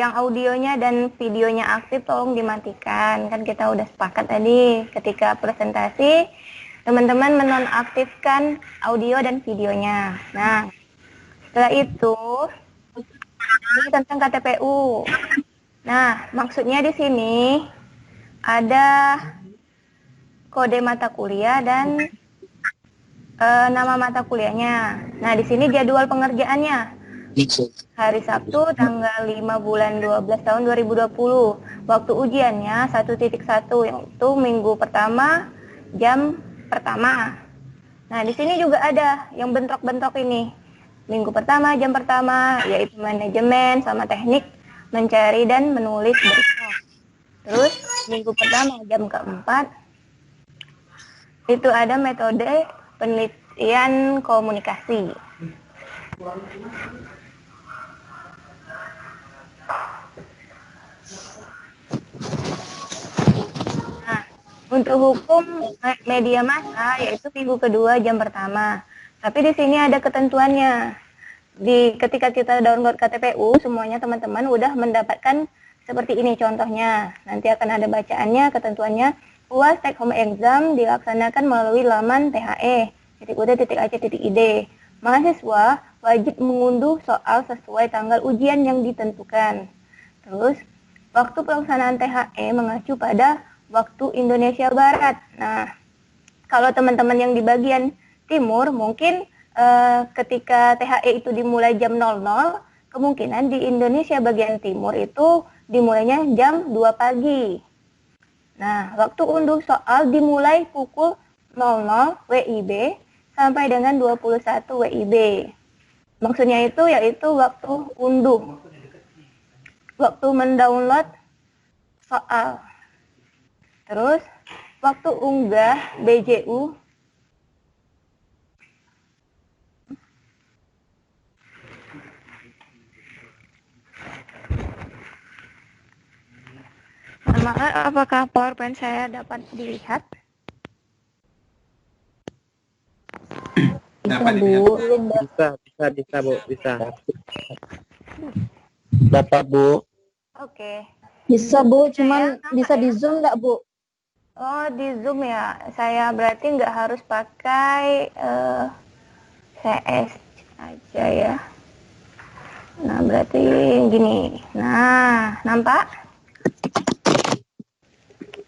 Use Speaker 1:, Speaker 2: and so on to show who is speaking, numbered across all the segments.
Speaker 1: yang audionya dan videonya aktif tolong dimatikan. Kan kita udah sepakat tadi ketika presentasi teman-teman menonaktifkan audio dan videonya. Nah, setelah itu ini tentang KTPU. Nah, maksudnya di sini ada kode mata kuliah dan nama mata kuliahnya. Nah, di sini jadwal pengerjaannya. Hari Sabtu tanggal 5 bulan 12 tahun 2020. Waktu ujiannya 1.1 yaitu minggu pertama jam pertama. Nah, di sini juga ada yang bentrok-bentrok ini. Minggu pertama jam pertama yaitu manajemen sama teknik mencari dan menulis berita. Terus minggu pertama jam keempat itu ada metode penelitian komunikasi. Nah, untuk hukum media massa yaitu minggu kedua jam pertama. Tapi di sini ada ketentuannya. Ketika kita download KTPU, semuanya teman-teman udah mendapatkan seperti ini contohnya. Nanti akan ada bacaannya, ketentuannya. UAS take home exam dilaksanakan melalui laman the.ud.ac.id. Mahasiswa wajib mengunduh soal sesuai tanggal ujian yang ditentukan. Terus, waktu pelaksanaan THE mengacu pada waktu Indonesia Barat. Nah, kalau teman-teman yang di bagian timur, mungkin ketika THE itu dimulai jam 00, kemungkinan di Indonesia bagian timur itu dimulainya jam 2 pagi. Nah, waktu unduh soal dimulai pukul 00 WIB sampai dengan 21 WIB. Maksudnya itu yaitu waktu unduh. Waktu mendownload soal. Terus, waktu unggah BJU. Maaf, apakah PowerPoint saya dapat dilihat?
Speaker 2: Bisa, Bu. Bisa, Bu. Bisa. Dapat, Bu.
Speaker 1: Oke.
Speaker 3: Bisa, Bu. Cuman bisa di Zoom nggak, Bu?
Speaker 1: Oh, di Zoom ya. Saya berarti nggak harus pakai CS aja ya. Nah, berarti gini. Nah, nampak?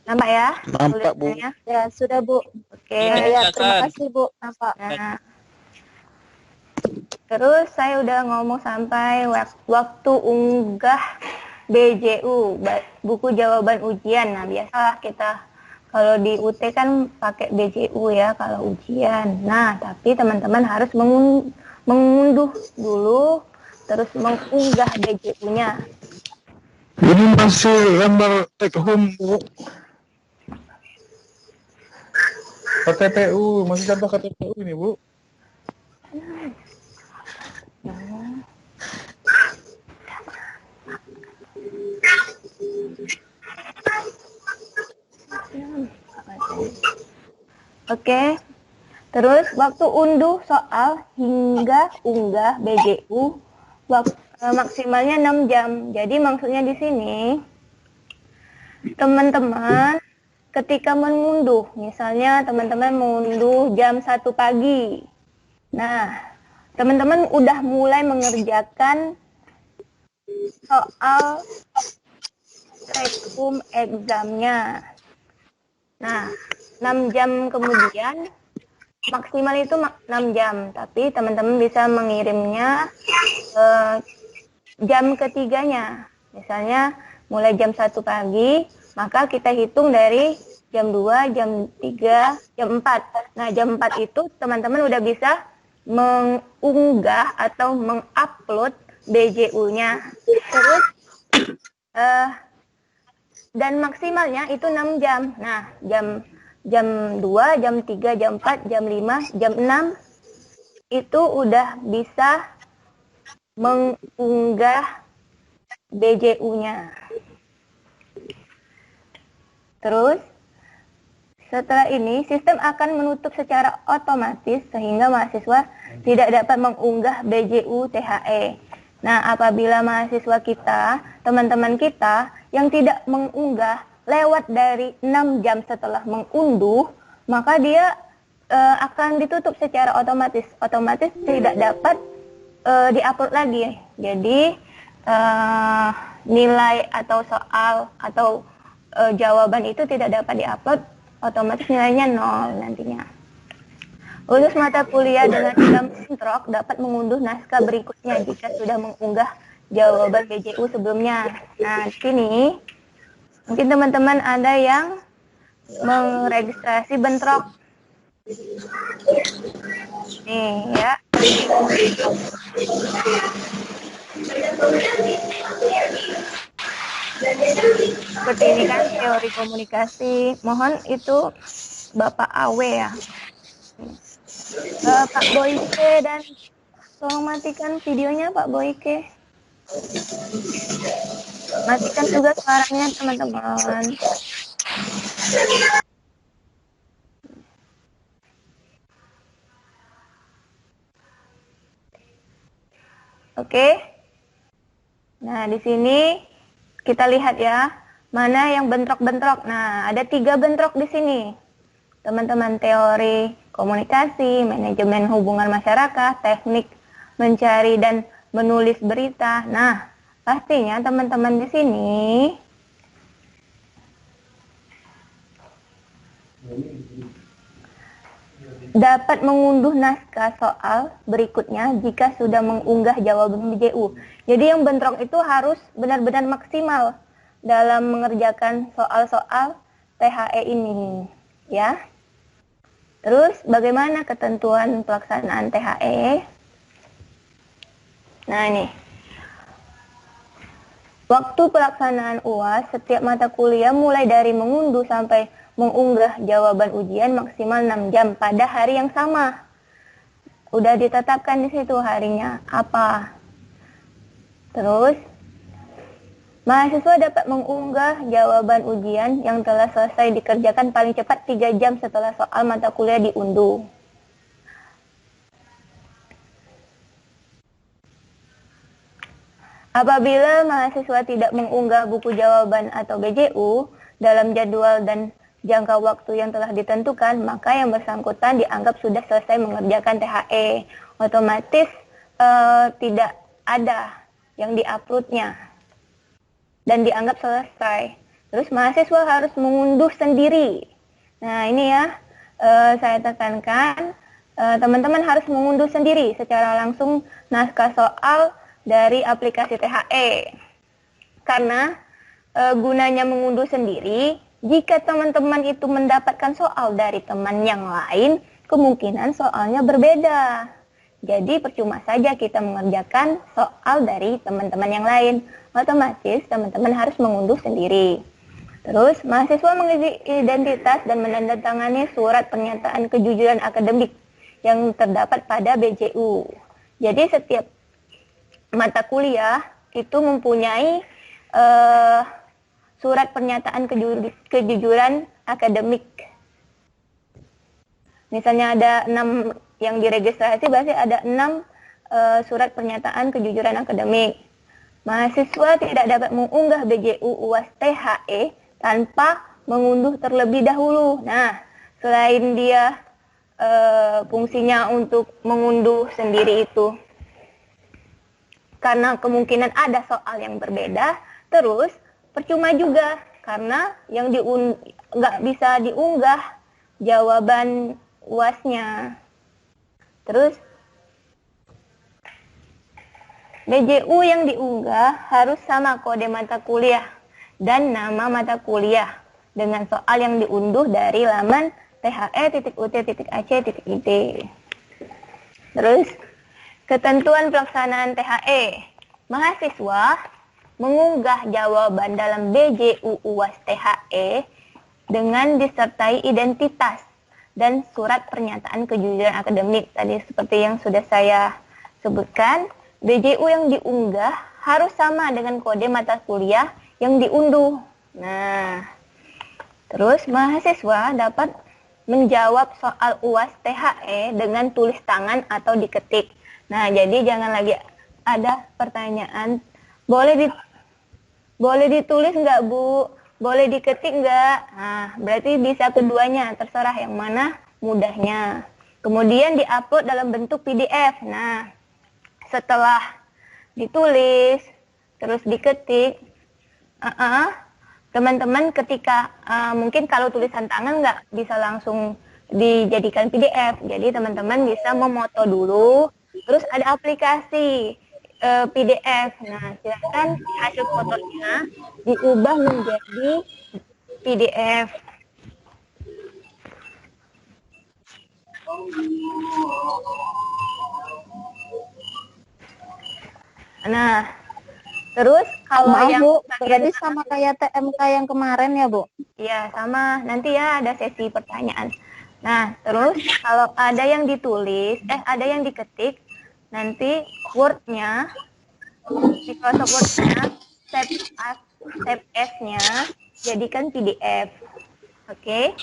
Speaker 1: Nampak ya?
Speaker 2: Nampak, Bu.
Speaker 3: Ya, sudah, Bu.
Speaker 1: Oke.
Speaker 3: Ya, terima kasih, Bu. Nampak.
Speaker 1: Nah, terus saya udah ngomong sampai waktu unggah BJU, buku jawaban ujian. Nah, biasalah kita kalau di UT kan pakai BJU ya kalau ujian. Nah, tapi teman-teman harus mengunduh dulu, terus mengunggah BJU-nya.
Speaker 4: Ini masih gambar take home, Bu. KTPU, masih contoh KTPU ini, Bu.
Speaker 1: Oke. Terus waktu unduh soal hingga unggah BJU maksimalnya 6 jam. Jadi maksudnya di sini teman-teman ketika mengunduh, misalnya teman-teman mengunduh jam 1 pagi. Nah, teman-teman udah mulai mengerjakan soal take home examnya. Nah, 6 jam kemudian maksimal itu 6 jam, tapi teman-teman bisa mengirimnya jam ketiganya. Misalnya mulai jam 1 pagi, maka kita hitung dari jam 2, jam 3, jam 4. Nah, jam 4 itu teman-teman udah bisa mengunggah atau mengupload BJU-nya. Terus dan maksimalnya itu 6 jam. Nah, jam 2, jam 3, jam 4, jam 5, jam 6 itu udah bisa mengunggah BJU-nya. Terus setelah ini sistem akan menutup secara otomatis sehingga mahasiswa tidak dapat mengunggah BJU THE. Nah, apabila mahasiswa kita, teman-teman kita yang tidak mengunggah lewat dari 6 jam setelah mengunduh, maka dia akan ditutup secara otomatis. Otomatis tidak dapat diupload lagi. Jadi, nilai atau soal atau jawaban itu tidak dapat diupload, otomatis nilainya 0 nantinya. Lulus mata kuliah dengan jam bentrok dapat mengunduh naskah berikutnya jika sudah mengunggah jawaban BJU sebelumnya. Nah, di sini mungkin teman-teman ada yang meregistrasi bentrok. Nih ya. Seperti ini kan teori komunikasi. Mohon itu Bapak Awe ya. Pak Boyke, dan tolong matikan videonya Pak Boyke. Matikan juga suaranya teman-teman. Oke. Nah, di sini kita lihat ya, mana yang bentrok-bentrok. Nah, ada 3 bentrok di sini. Teman-teman, teori komunikasi, manajemen hubungan masyarakat, teknik mencari dan menulis berita. Nah, pastinya teman-teman di sini dapat mengunduh naskah soal berikutnya jika sudah mengunggah jawaban BJU. Jadi yang bentrok itu harus benar-benar maksimal dalam mengerjakan soal-soal THE ini, ya. Terus bagaimana ketentuan pelaksanaan THE? Nah ini, waktu pelaksanaan UAS setiap mata kuliah mulai dari mengunduh sampai mengunggah jawaban ujian maksimal 6 jam pada hari yang sama. Udah ditetapkan di situ harinya apa. Terus mahasiswa dapat mengunggah jawaban ujian yang telah selesai dikerjakan paling cepat 3 jam setelah soal mata kuliah diunduh. Apabila mahasiswa tidak mengunggah buku jawaban atau BJU dalam jadwal dan jangka waktu yang telah ditentukan, maka yang bersangkutan dianggap sudah selesai mengerjakan THE. Otomatis tidak ada yang diuploadnya dan dianggap selesai. Terus mahasiswa harus mengunduh sendiri. Nah ini ya, saya tekankan, teman-teman harus mengunduh sendiri secara langsung naskah soal dari aplikasi THE. Karena gunanya mengunduh sendiri, jika teman-teman itu mendapatkan soal dari teman yang lain, kemungkinan soalnya berbeda. Jadi percuma saja kita mengerjakan soal dari teman-teman yang lain. Otomatis teman-teman harus mengunduh sendiri. Terus mahasiswa mengisi identitas dan menandatangani surat pernyataan kejujuran akademik yang terdapat pada BJU. Jadi setiap mata kuliah itu mempunyai surat pernyataan kejujuran akademik. Misalnya ada 6 yang diregistrasi, berarti ada 6 surat pernyataan kejujuran akademik. Mahasiswa tidak dapat mengunggah BJU UAS THE tanpa mengunduh terlebih dahulu. Nah, selain dia fungsinya untuk mengunduh sendiri itu, karena kemungkinan ada soal yang berbeda, terus percuma juga karena yang nggak bisa diunggah jawaban UAS-nya. Terus BJU yang diunggah harus sama kode mata kuliah dan nama mata kuliah dengan soal yang diunduh dari laman the.ut.ac.id. Terus ketentuan pelaksanaan THE. Mahasiswa mengunggah jawaban dalam BJU UAS THE dengan disertai identitas dan surat pernyataan kejujuran akademik. Tadi seperti yang sudah saya sebutkan, BJU yang diunggah harus sama dengan kode mata kuliah yang diunduh. Nah, terus mahasiswa dapat menjawab soal UAS THE dengan tulis tangan atau diketik. Nah, jadi jangan lagi ada pertanyaan, boleh ditulis nggak Bu? Boleh diketik nggak? Nah, berarti bisa keduanya, terserah yang mana mudahnya. Kemudian diupload dalam bentuk PDF. Nah, setelah ditulis, terus diketik, teman-teman ketika mungkin kalau tulisan tangan nggak bisa langsung dijadikan PDF. Jadi teman-teman bisa memoto dulu, terus ada aplikasi PDF. Nah, silakan hasil fotonya diubah menjadi PDF. Nah, terus kalau
Speaker 3: Maaf
Speaker 1: yang
Speaker 3: Bu,
Speaker 1: bagian
Speaker 3: berarti sama kayak TMK yang kemarin ya Bu?
Speaker 1: ya sama, nanti ya ada sesi pertanyaan. Nah, terus kalau ada yang ditulis, ada yang diketik, nanti Word-nya, Microsoft Word-nya, save as-nya, jadikan PDF. Oke?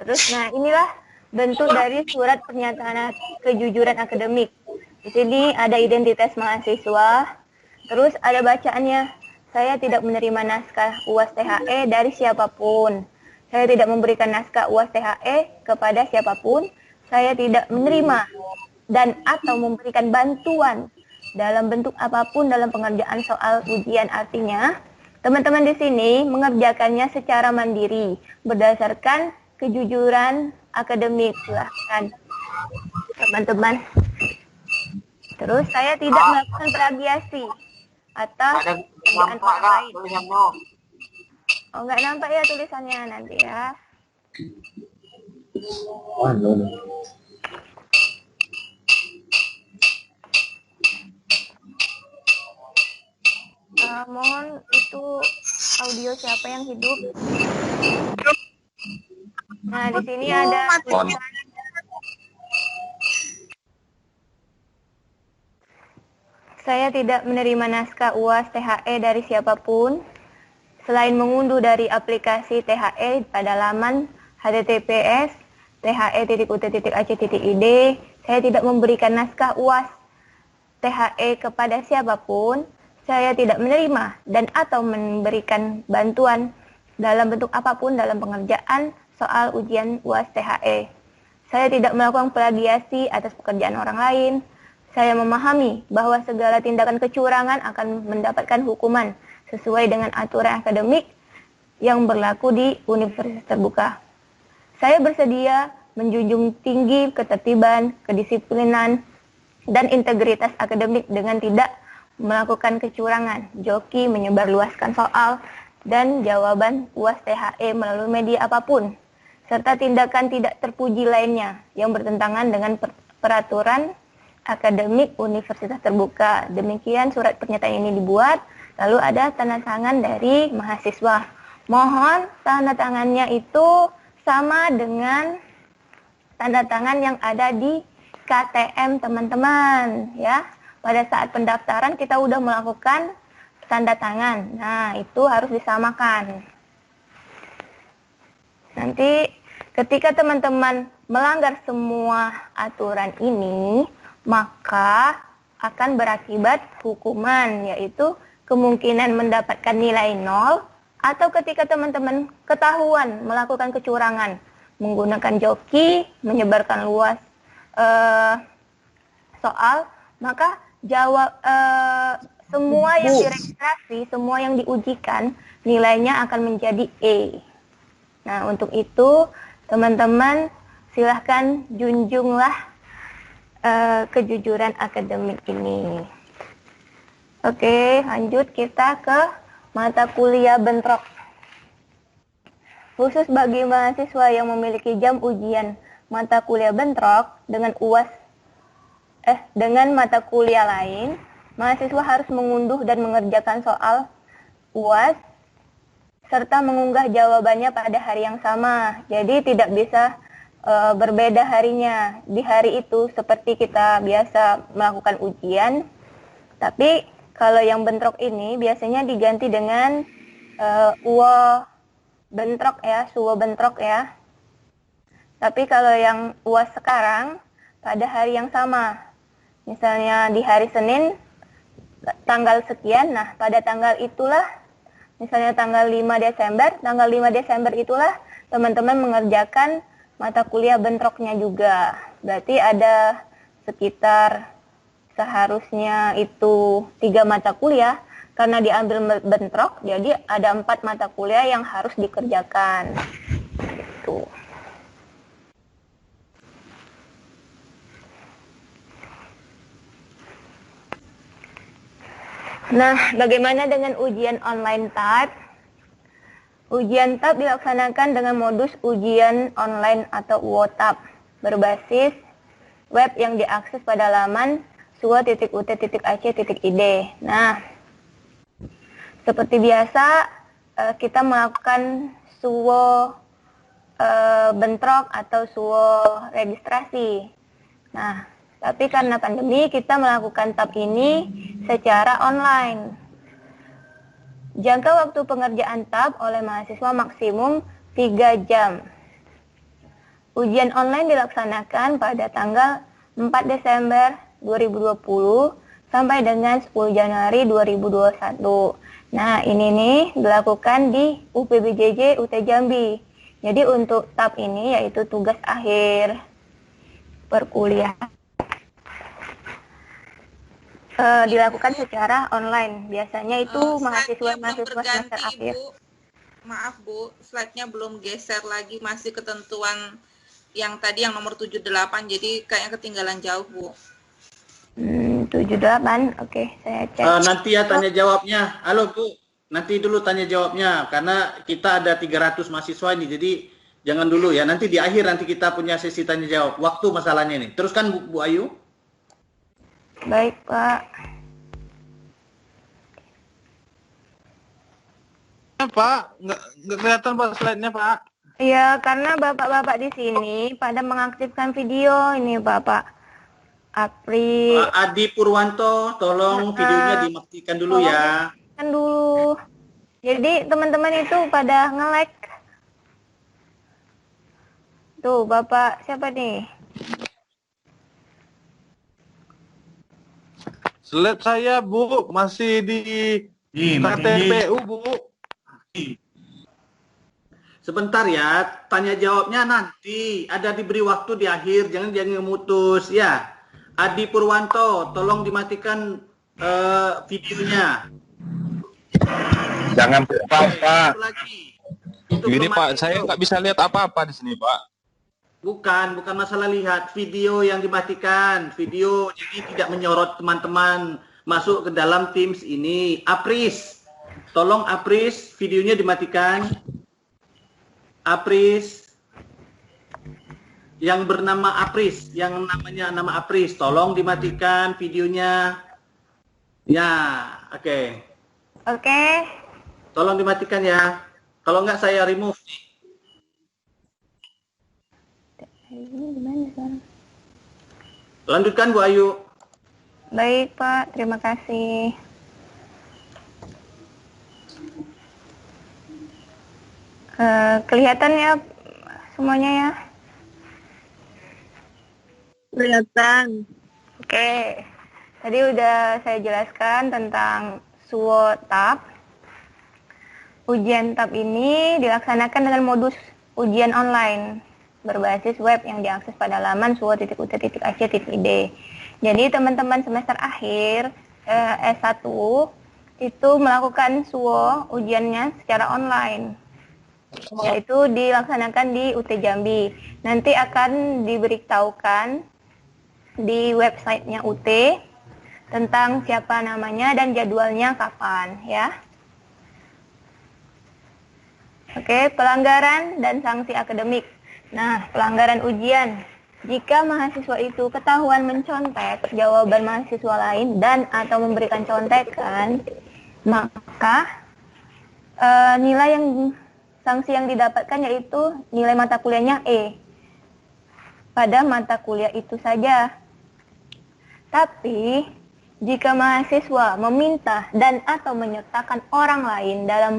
Speaker 1: Terus, nah inilah bentuk dari surat pernyataan kejujuran akademik. Di sini ada identitas mahasiswa, terus ada bacaannya. Saya tidak menerima naskah UAS THE dari siapapun. Saya tidak memberikan naskah UAS THE kepada siapapun. Saya tidak menerima dan atau memberikan bantuan dalam bentuk apapun dalam pengerjaan soal ujian. Artinya, teman-teman di sini mengerjakannya secara mandiri berdasarkan kejujuran akademik. Silahkan teman-teman. Terus saya tidak melakukan plagiasi atau kerjaan orang lain. Oh, nggak nampak ya tulisannya nanti ya. Mohon itu audio siapa yang hidup? Nah, di sini ada tulisan. Saya tidak menerima naskah UAS THE dari siapapun selain mengunduh dari aplikasi THE pada laman https the.ut.ac.id. Saya tidak memberikan naskah UAS THE kepada siapapun. Saya tidak menerima dan atau memberikan bantuan dalam bentuk apapun dalam pengerjaan soal ujian UAS THE. Saya tidak melakukan plagiasi atas pekerjaan orang lain. Saya memahami bahwa segala tindakan kecurangan akan mendapatkan hukuman sesuai dengan aturan akademik yang berlaku di universitas terbuka. Saya bersedia menjunjung tinggi ketertiban, kedisiplinan, dan integritas akademik dengan tidak melakukan kecurangan, joki, menyebarluaskan soal, dan jawaban UAS THE melalui media apapun, serta tindakan tidak terpuji lainnya yang bertentangan dengan peraturan akademik universitas terbuka. Demikian surat pernyataan ini dibuat, lalu ada tanda tangan dari mahasiswa. Mohon tanda tangannya itu sama dengan tanda tangan yang ada di KTM teman-teman ya. Pada saat pendaftaran kita udah melakukan tanda tangan. Nah, itu harus disamakan. Nanti ketika teman-teman melanggar semua aturan ini, maka akan berakibat hukuman, yaitu kemungkinan mendapatkan nilai 0, atau ketika teman-teman ketahuan melakukan kecurangan, menggunakan joki, menyebarkan luas soal, maka semua yang diregistrasi, semua yang diujikan, nilainya akan menjadi E. Nah, untuk itu, teman-teman silahkan junjunglah kejujuran akademik ini. Oke, lanjut kita ke mata kuliah bentrok. Khusus bagi mahasiswa yang memiliki jam ujian mata kuliah bentrok dengan dengan mata kuliah lain, mahasiswa harus mengunduh dan mengerjakan soal UAS serta mengunggah jawabannya pada hari yang sama. Jadi tidak bisa berbeda harinya. Di hari itu seperti kita biasa melakukan ujian, tapi kalau yang bentrok ini biasanya diganti dengan UO bentrok ya, SUO bentrok ya. Tapi kalau yang UAS sekarang pada hari yang sama. Misalnya di hari Senin tanggal sekian, nah pada tanggal itulah, misalnya tanggal 5 Desember itulah teman-teman mengerjakan mata kuliah bentroknya juga. Berarti ada sekitar seharusnya itu 3 mata kuliah, karena diambil bentrok, jadi ada 4 mata kuliah yang harus dikerjakan. Gitu. Nah, bagaimana dengan ujian online TAP? Ujian TAP dilaksanakan dengan modus ujian online atau UOTAP berbasis web yang diakses pada laman suo.ut.ac.id. Nah, seperti biasa kita melakukan suo bentrok atau suo registrasi. Nah, tapi karena pandemi kita melakukan TAP ini secara online. Jangka waktu pengerjaan TAP oleh mahasiswa maksimum 3 jam. Ujian online dilaksanakan pada tanggal 4 Desember 2020 sampai dengan 10 Januari 2021. Nah, ini nih dilakukan di UPBJJ UT Jambi. Jadi untuk TAP ini yaitu tugas akhir perkuliahan dilakukan secara online. Biasanya itu mahasiswa-mahasiswa semester akhir.
Speaker 5: Bu. Maaf Bu, slide-nya belum geser lagi, masih ketentuan yang tadi yang nomor 78, jadi kayaknya ketinggalan jauh Bu.
Speaker 1: 78, oke, saya cek.
Speaker 6: Nanti ya tanya jawabnya. Halo Bu, nanti dulu tanya jawabnya karena kita ada 300 mahasiswa ini, jadi jangan dulu ya. Nanti di akhir nanti kita punya sesi tanya jawab. Waktu masalahnya ini. Teruskan Bu Ayu.
Speaker 1: Baik Pak.
Speaker 4: Pak, nggak kelihatan Pak slide-nya Pak.
Speaker 1: Iya, karena bapak-bapak di sini pada mengaktifkan video ini Bapak. Apri.
Speaker 6: Adi Purwanto, tolong videonya dimatikan dulu ya.
Speaker 1: Kan dulu. Jadi teman-teman itu pada nge-like. Tuh, Bapak siapa nih?
Speaker 4: Slide saya Bu, masih di KTPU Bu.
Speaker 6: Sebentar ya, tanya jawabnya nanti. Ada diberi waktu di akhir, jangan memutus ya. Adi Purwanto, tolong dimatikan videonya.
Speaker 2: Jangan Pak.
Speaker 7: Gini Pak, saya nggak bisa lihat apa-apa di sini Pak.
Speaker 6: Bukan masalah lihat, video yang dimatikan, video jadi tidak menyorot teman-teman masuk ke dalam Teams ini. Apris, tolong Apris, videonya dimatikan. Apris, yang bernama Apris, yang namanya nama Apris, tolong dimatikan videonya. Ya, oke.
Speaker 1: Oke.
Speaker 6: Tolong dimatikan ya. Kalau nggak saya remove nih.
Speaker 1: Ini gimana sekarang?
Speaker 6: Lanjutkan Bu Ayu.
Speaker 1: Baik Pak, terima kasih. Kelihatan ya semuanya ya?
Speaker 3: Kelihatan.
Speaker 1: Oke. Tadi udah saya jelaskan tentang SWO TAP. Ujian TAP ini dilaksanakan dengan modus ujian online berbasis web yang diakses pada laman suo.ut.ac.id. Jadi teman-teman semester akhir S1 itu melakukan SWO ujiannya secara online, yaitu dilaksanakan di UT Jambi. Nanti akan diberitahukan di websitenya UT tentang siapa namanya dan jadwalnya kapan ya. Oke, pelanggaran dan sanksi akademik. Nah, pelanggaran ujian. Jika mahasiswa itu ketahuan mencontek jawaban mahasiswa lain dan atau memberikan contekan, maka nilai yang sanksi yang didapatkan yaitu nilai mata kuliahnya E pada mata kuliah itu saja. Tapi jika mahasiswa meminta dan atau menyertakan orang lain dalam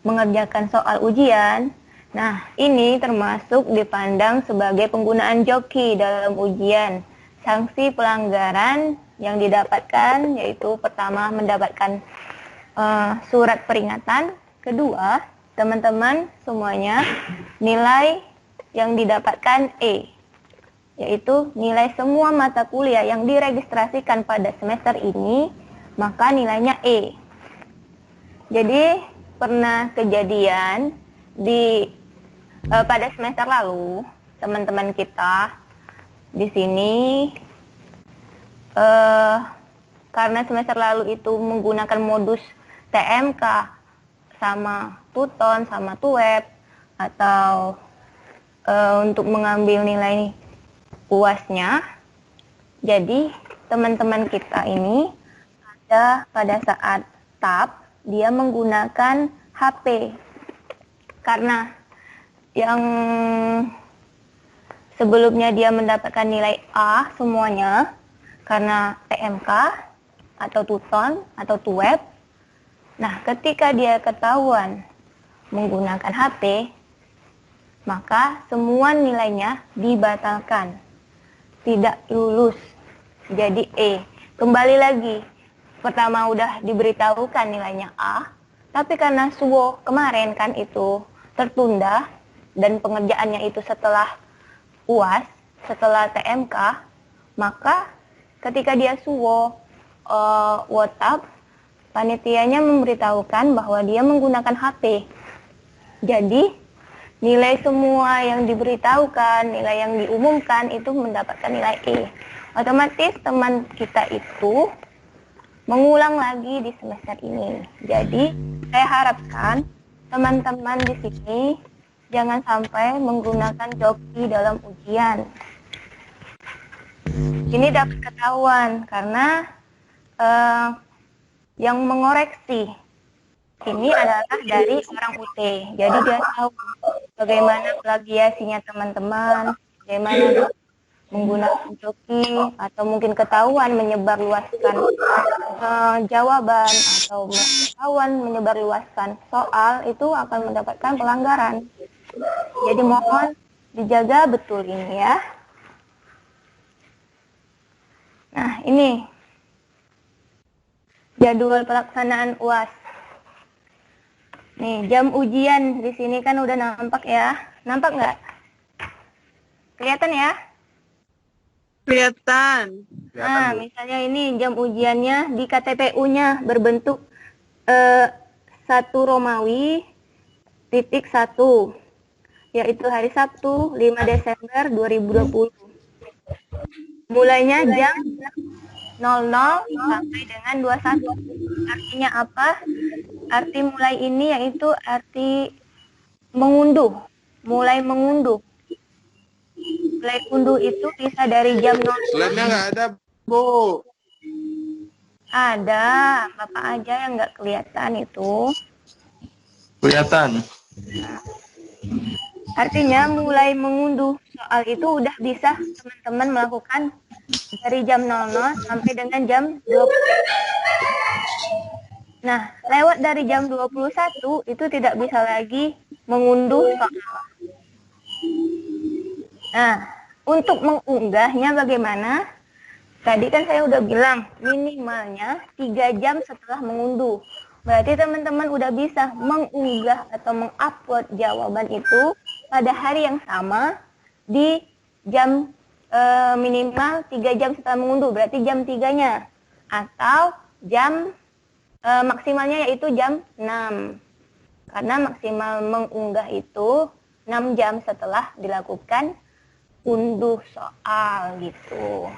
Speaker 1: mengerjakan soal ujian, nah ini termasuk dipandang sebagai penggunaan joki dalam ujian. Sanksi pelanggaran yang didapatkan yaitu pertama mendapatkan surat peringatan, kedua teman-teman semuanya nilai yang didapatkan E, yaitu nilai semua mata kuliah yang diregistrasikan pada semester ini, maka nilainya E. Jadi pernah kejadian pada semester lalu, teman-teman kita di sini karena semester lalu itu menggunakan modus TMK sama Tuton sama Tuweb atau untuk mengambil nilai UAS-nya. Jadi teman-teman kita ini pada saat TAP dia menggunakan HP karena yang sebelumnya dia mendapatkan nilai A semuanya karena TMK atau Tuton atau Tuweb. Nah, ketika dia ketahuan menggunakan HP, maka semua nilainya dibatalkan. Tidak lulus. Jadi E. Kembali lagi. Pertama udah diberitahukan nilainya A, tapi karena SWO kemarin kan itu tertunda dan pengerjaannya itu setelah UAS, setelah TMK, maka ketika dia SWO WhatsApp, panitianya memberitahukan bahwa dia menggunakan HP. Jadi nilai semua yang diberitahukan, nilai yang diumumkan itu mendapatkan nilai E. Otomatis teman kita itu mengulang lagi di semester ini. Jadi saya harapkan teman-teman di sini jangan sampai menggunakan joki dalam ujian. Ini dapat ketahuan karena yang mengoreksi ini adalah dari orang UT. Jadi dia tahu bagaimana plagiasinya teman-teman, bagaimana menggunakan joki, atau mungkin ketahuan menyebarluaskan jawaban, atau ketahuan menyebarluaskan soal, itu akan mendapatkan pelanggaran. Jadi mohon dijaga betul ini ya. Nah, ini jadwal pelaksanaan UAS. Nih, jam ujian di sini kan udah nampak ya. Nampak nggak? Kelihatan ya?
Speaker 3: Kelihatan.
Speaker 1: Nah, misalnya ini jam ujiannya di KTPU-nya berbentuk 1 Romawi titik 1, yaitu hari Sabtu 5 Desember 2020. Mulainya jam 00 sampai dengan 21. Artinya apa? Arti mulai ini yaitu arti mengunduh, mulai mengunduh. Mulai unduh itu bisa dari jam 00.
Speaker 4: Slide-nya nggak ada, Bu.
Speaker 1: Ada, Bapak aja yang nggak kelihatan itu.
Speaker 7: Kelihatan.
Speaker 1: Artinya mulai mengunduh soal itu udah bisa teman-teman melakukan dari jam 00 sampai dengan jam 20. Nah, lewat dari jam 21 itu tidak bisa lagi mengunduh soal. Nah, untuk mengunggahnya bagaimana? Tadi kan saya udah bilang minimalnya 3 jam setelah mengunduh. Berarti teman-teman udah bisa mengunggah atau mengupload jawaban itu pada hari yang sama di jam minimal 3 jam setelah mengunduh. Berarti jam 3-nya. Atau jam maksimalnya yaitu jam 6. Karena maksimal mengunggah itu 6 jam setelah dilakukan unduh soal gitu.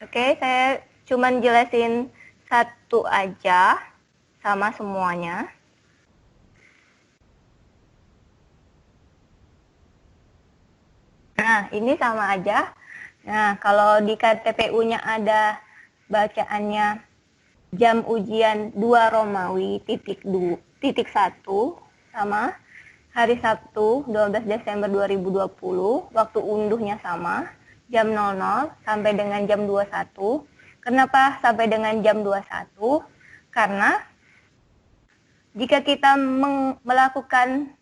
Speaker 1: Oke, saya cuman jelasin satu aja sama semuanya. Nah, ini sama aja. Nah, kalau di KTPU-nya ada bacaannya jam ujian 2 Romawi titik 1 sama hari Sabtu 12 Desember 2020, waktu unduhnya sama, jam 00 sampai dengan jam 21. Kenapa sampai dengan jam 21? Karena jika kita melakukan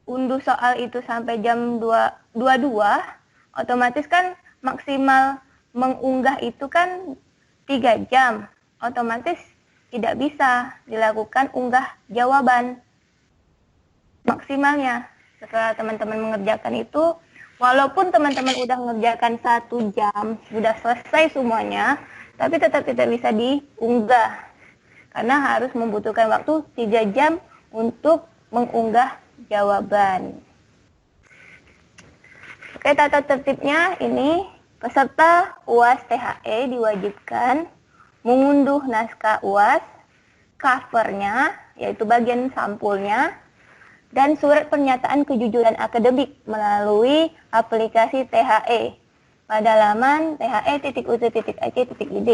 Speaker 1: unduh soal itu sampai jam 22, otomatis kan maksimal mengunggah itu kan 3 jam, otomatis tidak bisa dilakukan unggah jawaban maksimalnya. Setelah teman-teman mengerjakan itu, walaupun teman-teman udah mengerjakan 1 jam, sudah selesai semuanya, tapi tetap tidak bisa diunggah. Karena harus membutuhkan waktu 3 jam untuk mengunggah jawaban. Oke, tata tertibnya ini, peserta UAS THE diwajibkan mengunduh naskah UAS, covernya, yaitu bagian sampulnya, dan surat pernyataan kejujuran akademik melalui aplikasi THE pada laman the.uc.ac.id.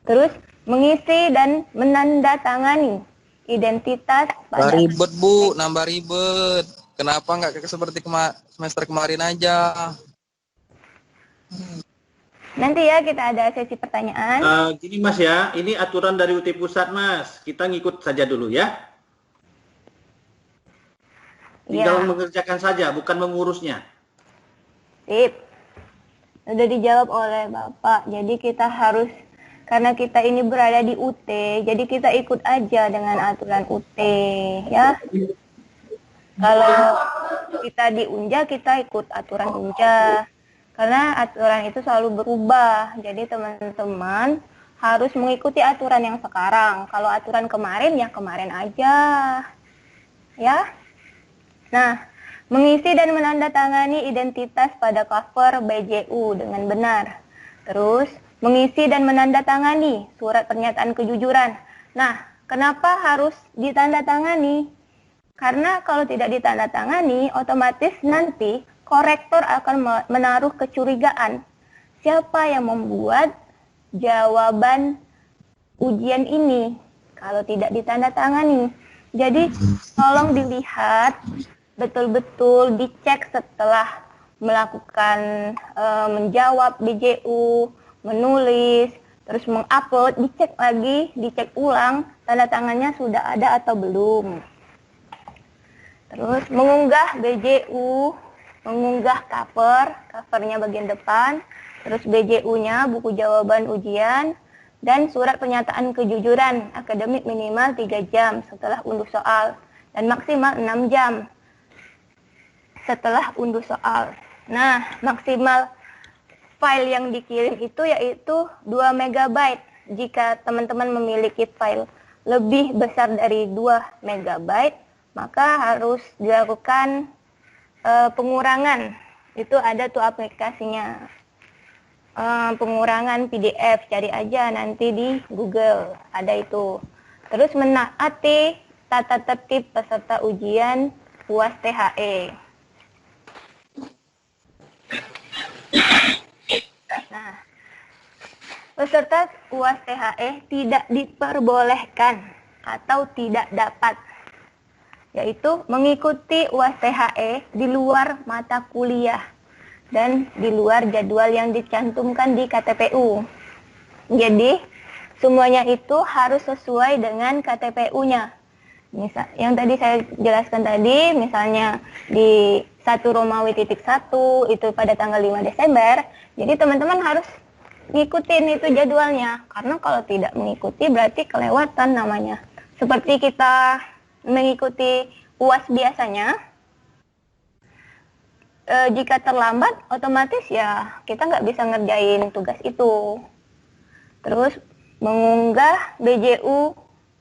Speaker 1: Terus mengisi dan menandatangani identitas pada
Speaker 7: Ribet Bu, nambah ribet. Kenapa nggak kayak seperti semester kemarin aja?
Speaker 1: Nanti ya kita ada sesi pertanyaan.
Speaker 6: Gini Mas ya, ini aturan dari UT Pusat Mas. Kita ngikut saja dulu ya. Tinggal mengerjakan saja, bukan mengurusnya.
Speaker 1: Sip. Sudah dijawab oleh Bapak. Jadi kita harus, karena kita ini berada di UT, jadi kita ikut aja dengan aturan UT, ya. Kalau kita di Unja, kita ikut aturan Unja. Karena aturan itu selalu berubah. Jadi teman-teman harus mengikuti aturan yang sekarang. Kalau aturan kemarin, ya kemarin aja. Ya. Nah, mengisi dan menandatangani identitas pada cover BJU dengan benar. Terus, mengisi dan menandatangani surat pernyataan kejujuran. Nah, kenapa harus ditandatangani? Karena kalau tidak ditandatangani, otomatis nanti korektor akan menaruh kecurigaan. Siapa yang membuat jawaban ujian ini kalau tidak ditandatangani? Jadi, tolong dilihat betul-betul, dicek setelah melakukan menjawab BJU, menulis, terus mengupload, dicek lagi, dicek ulang, tanda tangannya sudah ada atau belum. Terus mengunggah BJU, mengunggah covernya bagian depan, terus BJU-nya, buku jawaban ujian, dan surat pernyataan kejujuran akademik minimal 3 jam setelah unduh soal, dan maksimal 6 jam setelah unduh soal. Nah, maksimal file yang dikirim itu yaitu 2 MB. Jika teman-teman memiliki file lebih besar dari 2 MB, maka harus dilakukan pengurangan. Itu ada tuh aplikasinya. Pengurangan PDF, cari aja nanti di Google, ada itu. Terus menaati tata tertib peserta ujian UAS THE. Nah, peserta UAS THE tidak diperbolehkan atau tidak dapat, yaitu mengikuti UAS THE di luar mata kuliah dan di luar jadwal yang dicantumkan di KTPU. Jadi, semuanya itu harus sesuai dengan KTPU-nya. Misal, yang tadi saya jelaskan tadi, misalnya di 1 Romawi titik 1 itu pada tanggal 5 Desember, jadi teman-teman harus ngikutin itu jadwalnya. Karena kalau tidak mengikuti berarti kelewatan namanya. Seperti kita mengikuti UAS biasanya, jika terlambat otomatis ya kita nggak bisa ngerjain tugas itu. Terus mengunggah BJU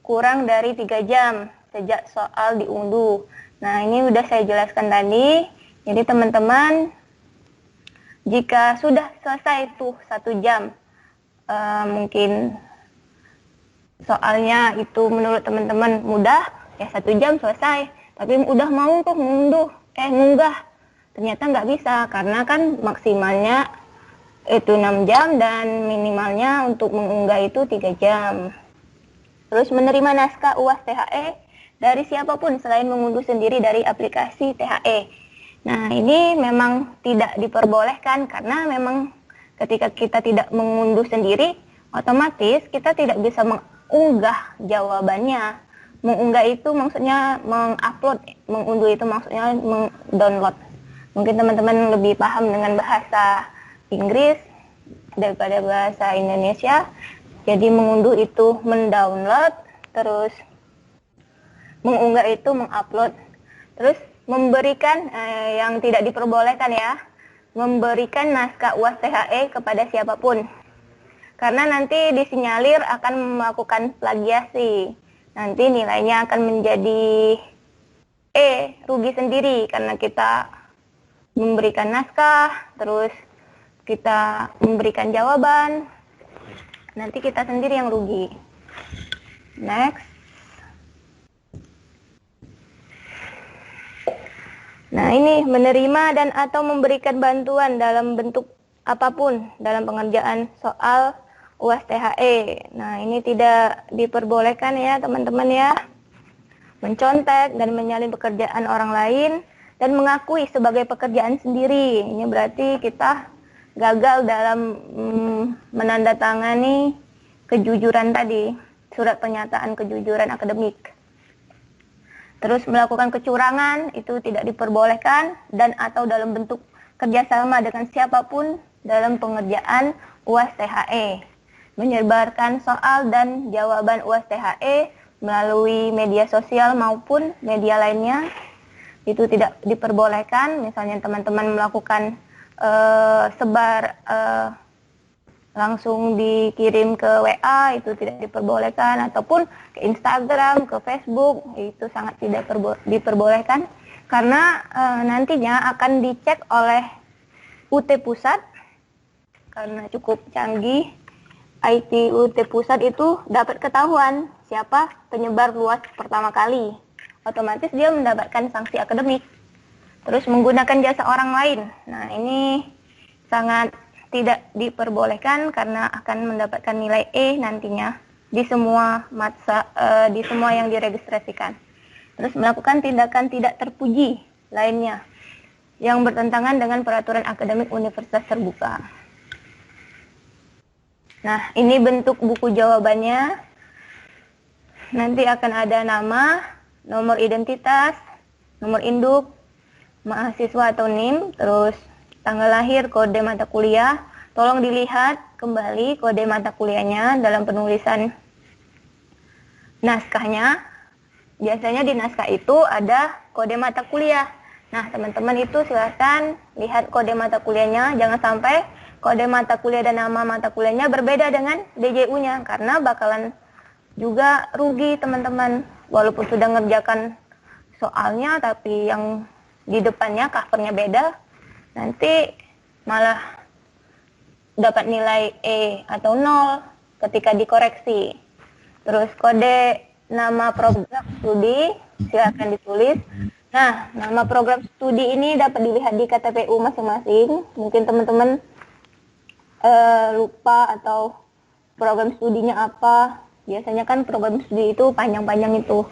Speaker 1: kurang dari 3 jam sejak soal diunduh. Nah, ini udah saya jelaskan tadi. Jadi teman-teman, jika sudah selesai tuh 1 jam, mungkin soalnya itu menurut teman-teman mudah, ya 1 jam selesai. Tapi udah mau tuh ngunggah, ternyata nggak bisa karena kan maksimalnya itu 6 jam dan minimalnya untuk mengunggah itu 3 jam. Terus menerima naskah UAS THE dari siapapun selain mengunduh sendiri dari aplikasi THE. Nah, ini memang tidak diperbolehkan karena memang ketika kita tidak mengunduh sendiri, otomatis kita tidak bisa mengunggah jawabannya. Mengunggah itu maksudnya mengupload, mengunduh itu maksudnya mendownload. Mungkin teman-teman lebih paham dengan bahasa Inggris, daripada bahasa Indonesia. Jadi mengunduh itu mendownload, terus mengunggah itu mengupload, terus memberikan yang tidak diperbolehkan ya, memberikan naskah UAS THE kepada siapapun. Karena nanti disinyalir akan melakukan plagiasi. Nanti nilainya akan menjadi rugi sendiri karena kita memberikan naskah, terus kita memberikan jawaban, nanti kita sendiri yang rugi. Next. Nah ini menerima dan atau memberikan bantuan dalam bentuk apapun dalam pengerjaan soal UAS THE. Nah ini tidak diperbolehkan ya teman-teman ya. Mencontek dan menyalin pekerjaan orang lain dan mengakui sebagai pekerjaan sendiri. Ini berarti kita gagal dalam menandatangani kejujuran tadi, surat pernyataan kejujuran akademik. Terus melakukan kecurangan itu tidak diperbolehkan dan atau dalam bentuk kerjasama dengan siapapun dalam pengerjaan UAS THE. Menyebarkan soal dan jawaban UAS THE melalui media sosial maupun media lainnya itu tidak diperbolehkan. Misalnya teman-teman melakukan sebar langsung dikirim ke WA itu tidak diperbolehkan, ataupun ke Instagram, ke Facebook itu sangat tidak diperbolehkan karena nantinya akan dicek oleh UT Pusat karena cukup canggih. IT UT Pusat itu dapat ketahuan siapa penyebar luas pertama kali. Otomatis dia mendapatkan sanksi akademik. Terus menggunakan jasa orang lain. Nah ini sangat tidak diperbolehkan karena akan mendapatkan nilai E nantinya di semua di semua yang diregistrasikan. Terus melakukan tindakan tidak terpuji lainnya yang bertentangan dengan peraturan akademik universitas terbuka. Nah, ini bentuk buku jawabannya. Nanti akan ada nama, nomor identitas, nomor induk, mahasiswa atau NIM, terus tanggal lahir, kode mata kuliah. Tolong dilihat kembali kode mata kuliahnya dalam penulisan naskahnya. Biasanya di naskah itu ada kode mata kuliah. Nah, teman-teman itu silakan lihat kode mata kuliahnya. Jangan sampai kode mata kuliah dan nama mata kuliahnya berbeda dengan DJU-nya, karena bakalan juga rugi teman-teman. Walaupun sudah ngerjakan soalnya, tapi yang di depannya covernya beda, nanti malah dapat nilai E atau 0 ketika dikoreksi. Terus kode nama program studi silakan ditulis. Nah, nama program studi ini dapat dilihat di KTPU masing-masing. Mungkin teman-teman lupa atau program studinya apa. Biasanya kan program studi itu panjang-panjang itu,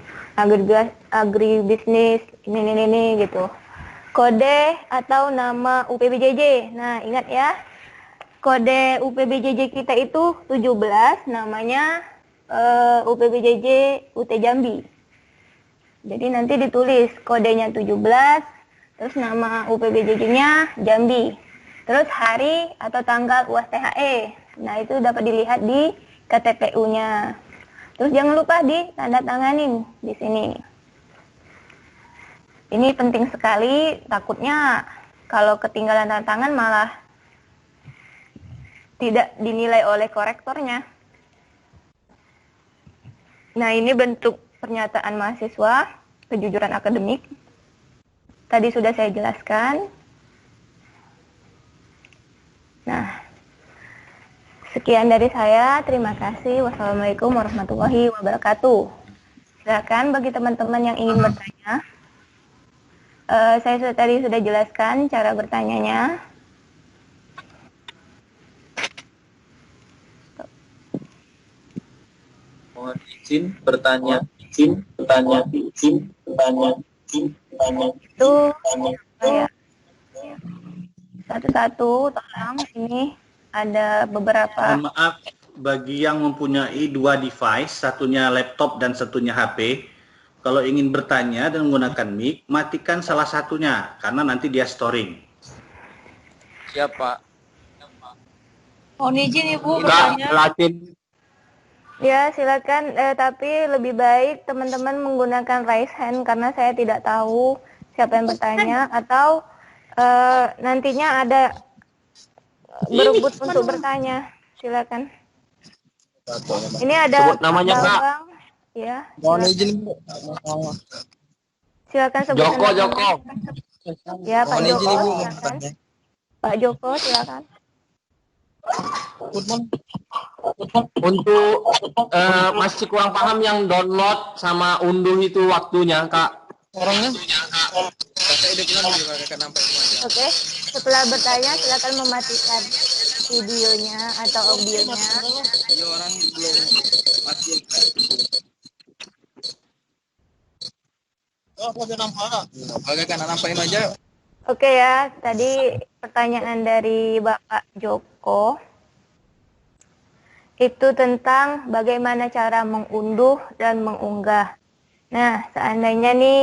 Speaker 1: agribisnis, ini gitu. Kode atau nama UPBJJ. Nah, ingat ya, kode UPBJJ kita itu 17, namanya UPBJJ UT Jambi. Jadi nanti ditulis kodenya 17, terus nama UPBJJ-nya Jambi. Terus hari atau tanggal UAS THE. Nah, itu dapat dilihat di KTPU-nya. Terus jangan lupa ditandatanganin di sini. Ini penting sekali, takutnya kalau ketinggalan tanda tangan malah tidak dinilai oleh korektornya. Nah, ini bentuk pernyataan mahasiswa, kejujuran akademik. Tadi sudah saya jelaskan. Nah, sekian dari saya. Terima kasih. Wassalamualaikum warahmatullahi wabarakatuh. Silakan bagi teman-teman yang ingin bertanya. Saya tadi sudah jelaskan cara bertanyanya.
Speaker 8: Mohon izin bertanya.
Speaker 1: Itu saya satu-satu, tolong. Ini ada beberapa.
Speaker 6: Mohon maaf bagi yang mempunyai dua device, satunya laptop dan satunya HP. Kalau ingin bertanya dan menggunakan mic, matikan salah satunya karena nanti dia storing.
Speaker 7: Siap, Pak.
Speaker 3: Mohon izin Ibu
Speaker 2: Kak,
Speaker 3: bertanya.
Speaker 2: jelasin.
Speaker 1: Ya, silakan. Tapi lebih baik teman-teman menggunakan raise hand karena saya tidak tahu siapa yang bertanya atau nantinya ada berebut untuk bertanya. Silakan. Ini ada
Speaker 2: Sebut namanya,
Speaker 1: Pak
Speaker 2: Kak.
Speaker 1: Bambang. Ya,
Speaker 7: Mohon
Speaker 1: silakan.
Speaker 7: izin Bu.
Speaker 1: Silakan sebutkan
Speaker 2: Joko,
Speaker 1: namanya.
Speaker 2: Joko.
Speaker 1: Ya, Pak
Speaker 7: Mohon izin
Speaker 1: Joko,
Speaker 7: Ibu.
Speaker 1: silakan. Pak Joko, silakan.
Speaker 2: Untuk masih kurang paham yang download sama unduh itu waktunya, Kak.
Speaker 7: Orangnya? Kakak ide pulang dulu kakak nampak semuanya.
Speaker 1: Oke, setelah bertanya silakan mematikan videonya atau audionya.
Speaker 7: Iya orang belum mati. Oh, aku udah nampak. Kakak kan nampakin aja.
Speaker 1: Oke ya, tadi pertanyaan dari Bapak Joko itu tentang bagaimana cara mengunduh dan mengunggah. Nah, seandainya nih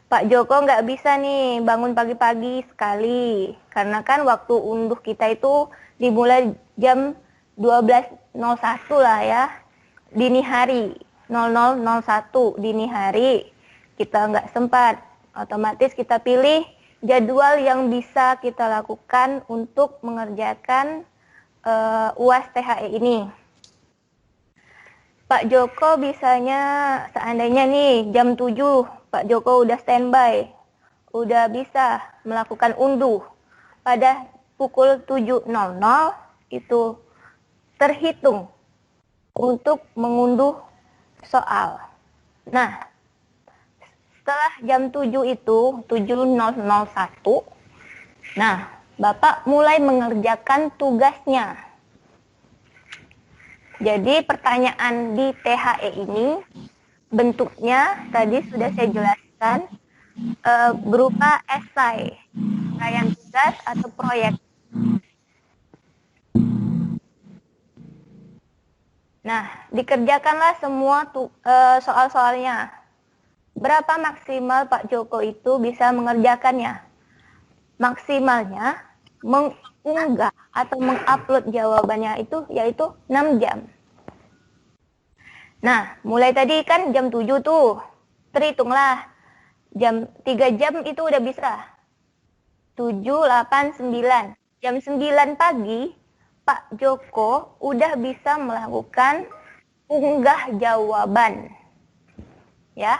Speaker 1: Pak Joko nggak bisa nih bangun pagi-pagi sekali, karena kan waktu unduh kita itu dimulai jam 12.01 lah ya, dini hari, 00.01 dini hari, kita nggak sempat, otomatis kita pilih jadwal yang bisa kita lakukan untuk mengerjakan UAS THE ini. Pak Joko bisanya seandainya nih jam 7 Pak Joko udah standby, udah bisa melakukan unduh. Pada pukul 7.00 itu terhitung untuk mengunduh soal. Nah, setelah jam 7 itu, 7.001, nah, Bapak mulai mengerjakan tugasnya. Jadi pertanyaan di THE ini bentuknya tadi sudah saya jelaskan berupa esai, rangkaian tugas atau proyek. Nah, dikerjakanlah semua soal-soalnya. Berapa maksimal Pak Joko itu bisa mengerjakannya? Maksimalnya mengunggah atau mengupload jawabannya itu yaitu 6 jam. Nah, mulai tadi kan jam 7 tuh, terhitunglah. 3 jam itu udah bisa. 7, 8, 9. Jam 9 pagi, Pak Joko udah bisa melakukan unggah jawaban. Ya,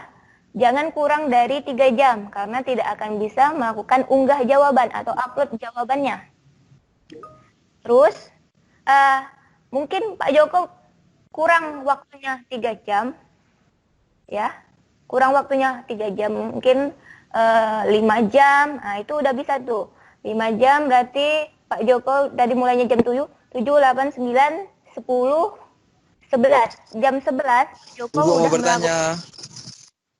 Speaker 1: jangan kurang dari 3 jam, karena tidak akan bisa melakukan unggah jawaban atau upload jawabannya. Terus, mungkin Pak Joko kurang waktunya 3 jam, ya, kurang waktunya 3 jam, mungkin 5 jam, nah itu udah bisa tuh, 5 jam berarti Pak Joko dari mulainya jam 7, 8, 9, 10, 11, jam 11, Joko
Speaker 7: Ibu mau bertanya.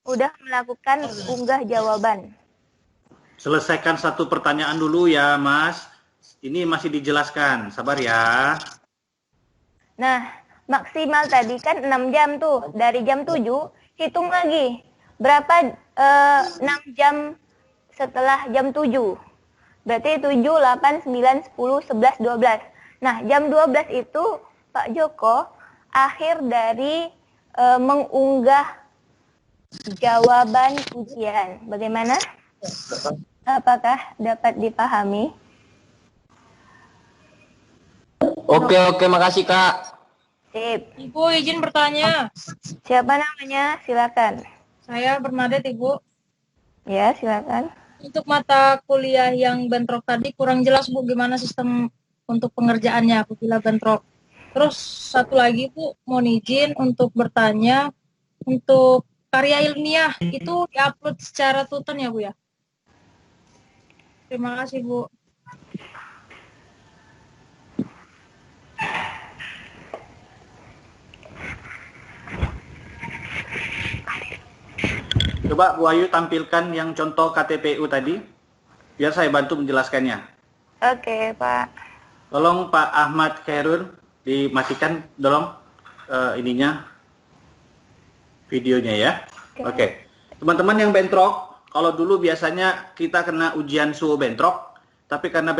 Speaker 1: udah melakukan unggah jawaban.
Speaker 6: Selesaikan satu pertanyaan dulu ya, Mas. Ini masih dijelaskan, sabar ya.
Speaker 1: Nah, maksimal tadi kan 6 jam tuh, dari jam 7, hitung lagi. Berapa 6 jam setelah jam 7? Berarti 7, 8, 9, 10, 11, 12. Nah, jam 12 itu Pak Joko akhir dari mengunggah jawaban ujian. Bagaimana? Apakah dapat dipahami?
Speaker 2: Oke, makasih, Kak.
Speaker 1: Sip.
Speaker 3: Ibu izin bertanya.
Speaker 1: Siapa namanya? Silakan.
Speaker 3: Saya Bernadette Ibu.
Speaker 1: Ya, silakan.
Speaker 3: Untuk mata kuliah yang bentrok tadi kurang jelas Bu gimana sistem untuk pengerjaannya apabila bentrok. Terus satu lagi Bu, mohon izin untuk bertanya untuk karya ilmiah itu diupload secara tutan ya Bu ya? Terima kasih Bu.
Speaker 6: Coba Bu Ayu tampilkan yang contoh KTPU tadi, biar saya bantu menjelaskannya.
Speaker 1: Oke, Pak.
Speaker 6: Tolong Pak Ahmad Khairul dimatikan, tolong ininya, videonya ya. Oke. Teman-teman yang bentrok, kalau dulu biasanya kita kena ujian suhu bentrok, tapi karena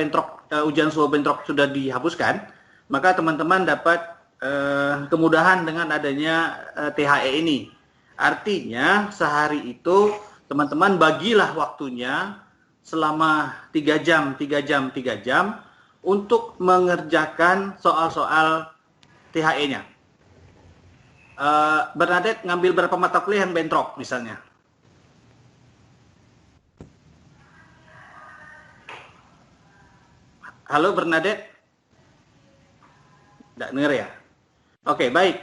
Speaker 6: ujian suhu bentrok sudah dihapuskan, maka teman-teman dapat kemudahan dengan adanya THE ini. Artinya sehari itu teman-teman bagilah waktunya selama 3 jam untuk mengerjakan soal-soal THE-nya. Bernadette ngambil berapa mata kuliah yang bentrok misalnya? Halo Bernadette? Tidak dengar ya? Oke, baik.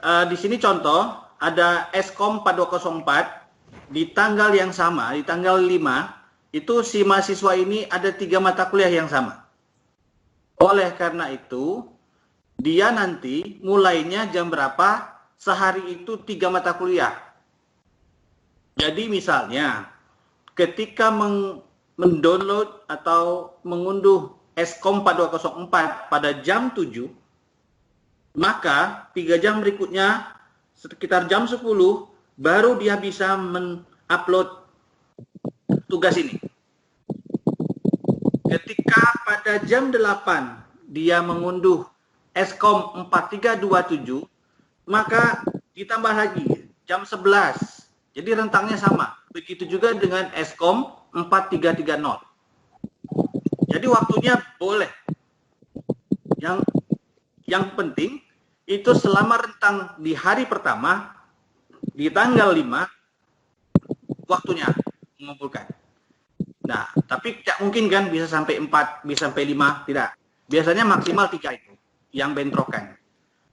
Speaker 6: Di sini contoh, ada Eskom 4204, di tanggal yang sama, di tanggal 5, itu si mahasiswa ini ada 3 mata kuliah yang sama. Oleh karena itu, dia nanti mulainya jam berapa, sehari itu 3 mata kuliah. Jadi misalnya, ketika mendownload atau mengunduh Eskom 4204 pada jam 7, maka 3 jam berikutnya sekitar jam 10 baru dia bisa mengupload tugas ini. Ketika pada jam 8 dia mengunduh Eskom 4327, maka ditambah lagi jam 11. Jadi rentangnya sama. Begitu juga dengan Eskom 4330. Jadi waktunya boleh. Yang penting itu selama rentang di hari pertama, di tanggal 5, waktunya mengumpulkan. Nah, tapi tidak mungkin kan bisa sampai 4, bisa sampai 5, tidak. Biasanya maksimal 3 itu yang bentrokan.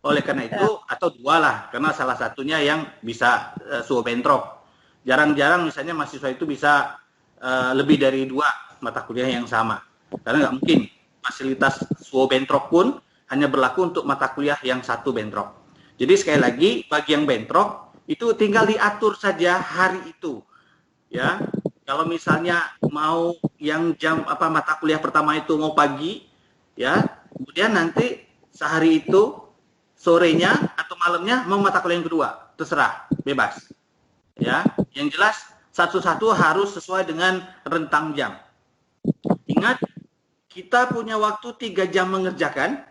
Speaker 6: Oleh karena itu, atau 2 lah, karena salah satunya yang bisa suhu bentrok. Jarang-jarang misalnya mahasiswa itu bisa lebih dari 2 mata kuliah yang sama. Karena nggak mungkin fasilitas suhu bentrok pun hanya berlaku untuk mata kuliah yang 1 bentrok. Jadi sekali lagi, bagi yang bentrok, itu tinggal diatur saja hari itu. Ya, kalau misalnya mau yang mata kuliah pertama itu mau pagi, ya, kemudian nanti sehari itu sorenya atau malamnya mau mata kuliah yang kedua, terserah, bebas. Ya, yang jelas satu-satu harus sesuai dengan rentang jam. Ingat, kita punya waktu 3 jam mengerjakan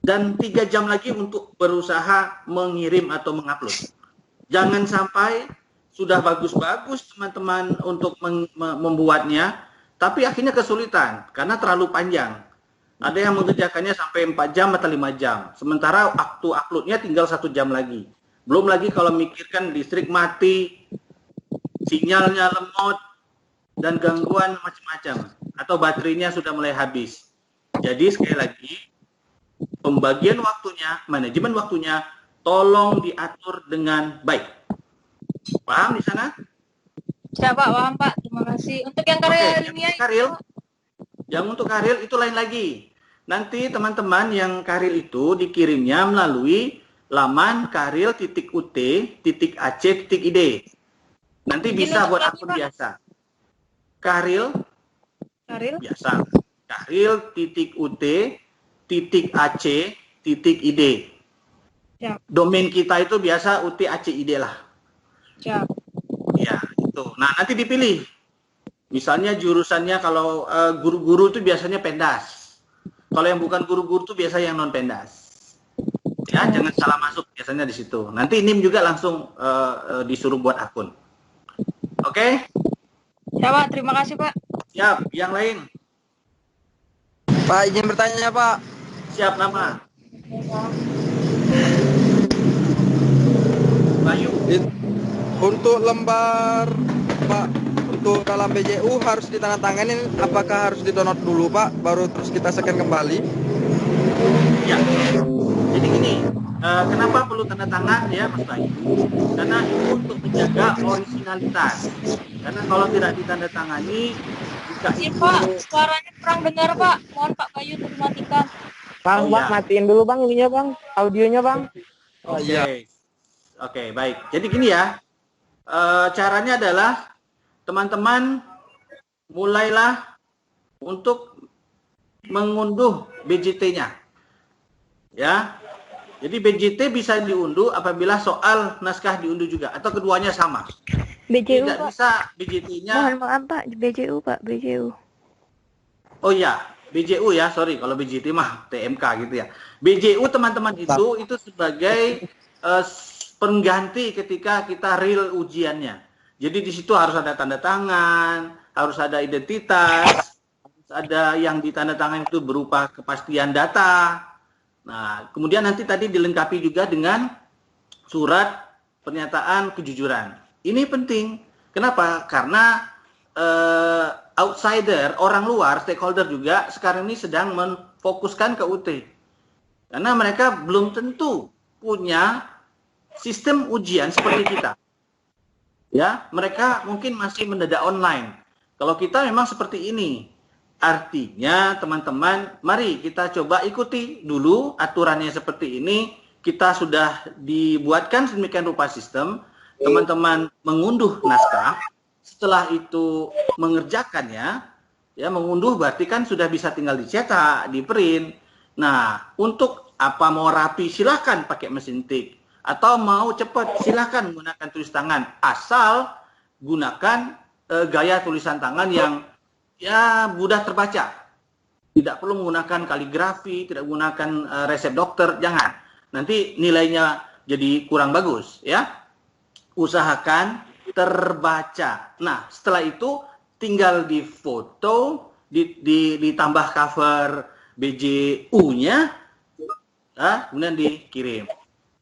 Speaker 6: dan 3 jam lagi untuk berusaha mengirim atau mengupload. Jangan sampai sudah bagus-bagus teman-teman untuk membuatnya, tapi akhirnya kesulitan karena terlalu panjang. Ada yang mengerjakannya sampai 4 jam atau 5 jam. Sementara waktu uploadnya tinggal 1 jam lagi. Belum lagi kalau mikirkan listrik mati, sinyalnya lemot, dan gangguan macam-macam. Atau baterainya sudah mulai habis. Jadi sekali lagi, pembagian waktunya, manajemen waktunya, tolong diatur dengan baik. Paham di sana?
Speaker 3: Ya Pak, paham Pak. Terima kasih. Untuk yang karya ilmiah
Speaker 6: yang untuk karil itu lain lagi. Nanti teman-teman yang karil itu dikirimnya melalui laman karil.ut.ac.id. Nanti bisa buat akun biasa. Karil biasa. Karil.ut.ac.id. Domain kita itu biasa ut.ac.id lah. Ya, itu. Nah, nanti dipilih. Misalnya jurusannya kalau guru-guru itu biasanya pendas. Kalau yang bukan guru-guru itu biasa yang non pendas. Ya, jangan salah masuk biasanya di situ. Nanti NIM juga langsung disuruh buat akun. Oke?
Speaker 3: Ya Pak, terima kasih Pak.
Speaker 6: Siap, yang lain.
Speaker 7: Pak, izin bertanya Pak.
Speaker 6: Siap, nama. Bayu.
Speaker 7: Untuk lembar Pak, untuk dalam BJU harus ditandatangani, apakah harus di-download dulu Pak, baru terus kita scan kembali?
Speaker 6: Ya. Jadi gini, kenapa perlu tanda tangan ya Mas Bayu? Karena itu untuk menjaga originalitas. Karena kalau tidak ditandatangani, jika
Speaker 3: itu... Pak, suaranya kurang dengar Pak. Mohon Pak Bayu dimatikan.
Speaker 9: Bang, matiin dulu Bang ininya Bang, audionya Bang.
Speaker 6: Oke, baik. Jadi gini ya, caranya adalah teman-teman mulailah untuk mengunduh BJT-nya. Ya. Jadi BJT bisa diunduh apabila soal naskah diunduh juga atau keduanya sama.
Speaker 1: BJU,
Speaker 6: tidak
Speaker 1: Pak.
Speaker 6: bisa BJT-nya.
Speaker 1: Mohon maaf Pak, BJU Pak, BJU.
Speaker 6: Oh ya, BJU ya, sorry kalau BJT mah TMK gitu ya. BJU teman-teman itu sebagai pengganti ketika kita real ujiannya. Jadi di situ harus ada tanda tangan, harus ada identitas, harus ada yang ditandatangan itu berupa kepastian data. Nah, kemudian nanti tadi dilengkapi juga dengan surat pernyataan kejujuran. Ini penting. Kenapa? Karena outsider, orang luar, stakeholder juga sekarang ini sedang memfokuskan ke UT. Karena mereka belum tentu punya sistem ujian seperti kita. Ya, mereka mungkin masih mendadak online. Kalau kita memang seperti ini. Artinya, teman-teman, mari kita coba ikuti dulu aturannya seperti ini. Kita sudah dibuatkan sedemikian rupa sistem. Teman-teman mengunduh naskah. Setelah itu mengerjakannya, ya mengunduh berarti kan sudah bisa tinggal dicetak, di print. Nah, untuk apa mau rapi silahkan pakai mesin tik. Atau mau cepat silahkan menggunakan tulis tangan. Asal gunakan gaya tulisan tangan yang ya mudah terbaca. Tidak perlu menggunakan kaligrafi, tidak menggunakan resep dokter, jangan. Nanti nilainya jadi kurang bagus, ya. Usahakan terbaca. Nah, setelah itu tinggal difoto, ditambah cover BJU-nya, kemudian dikirim.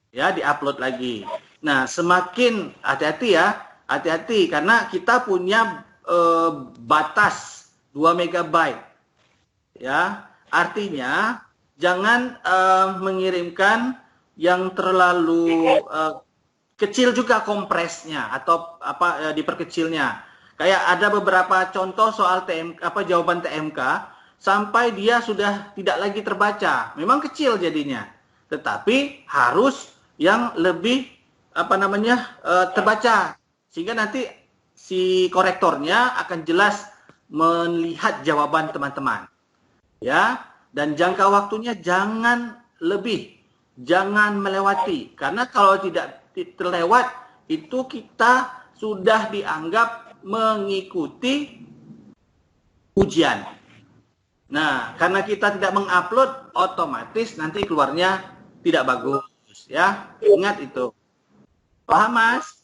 Speaker 6: Ya, diupload lagi. Nah, semakin hati-hati ya, hati-hati karena kita punya batas 2 MB. Ya, artinya jangan mengirimkan yang terlalu kecil juga kompresnya atau diperkecilnya. Kayak ada beberapa contoh soal jawaban TMK sampai dia sudah tidak lagi terbaca. Memang kecil jadinya, tetapi harus yang lebih terbaca sehingga nanti si korektornya akan jelas melihat jawaban teman-teman. Ya, dan jangka waktunya jangan lebih, jangan melewati karena kalau tidak terlewat itu kita sudah dianggap mengikuti ujian. Nah, karena kita tidak mengupload, otomatis nanti keluarnya tidak bagus, ya. Ingat itu. Paham, Mas?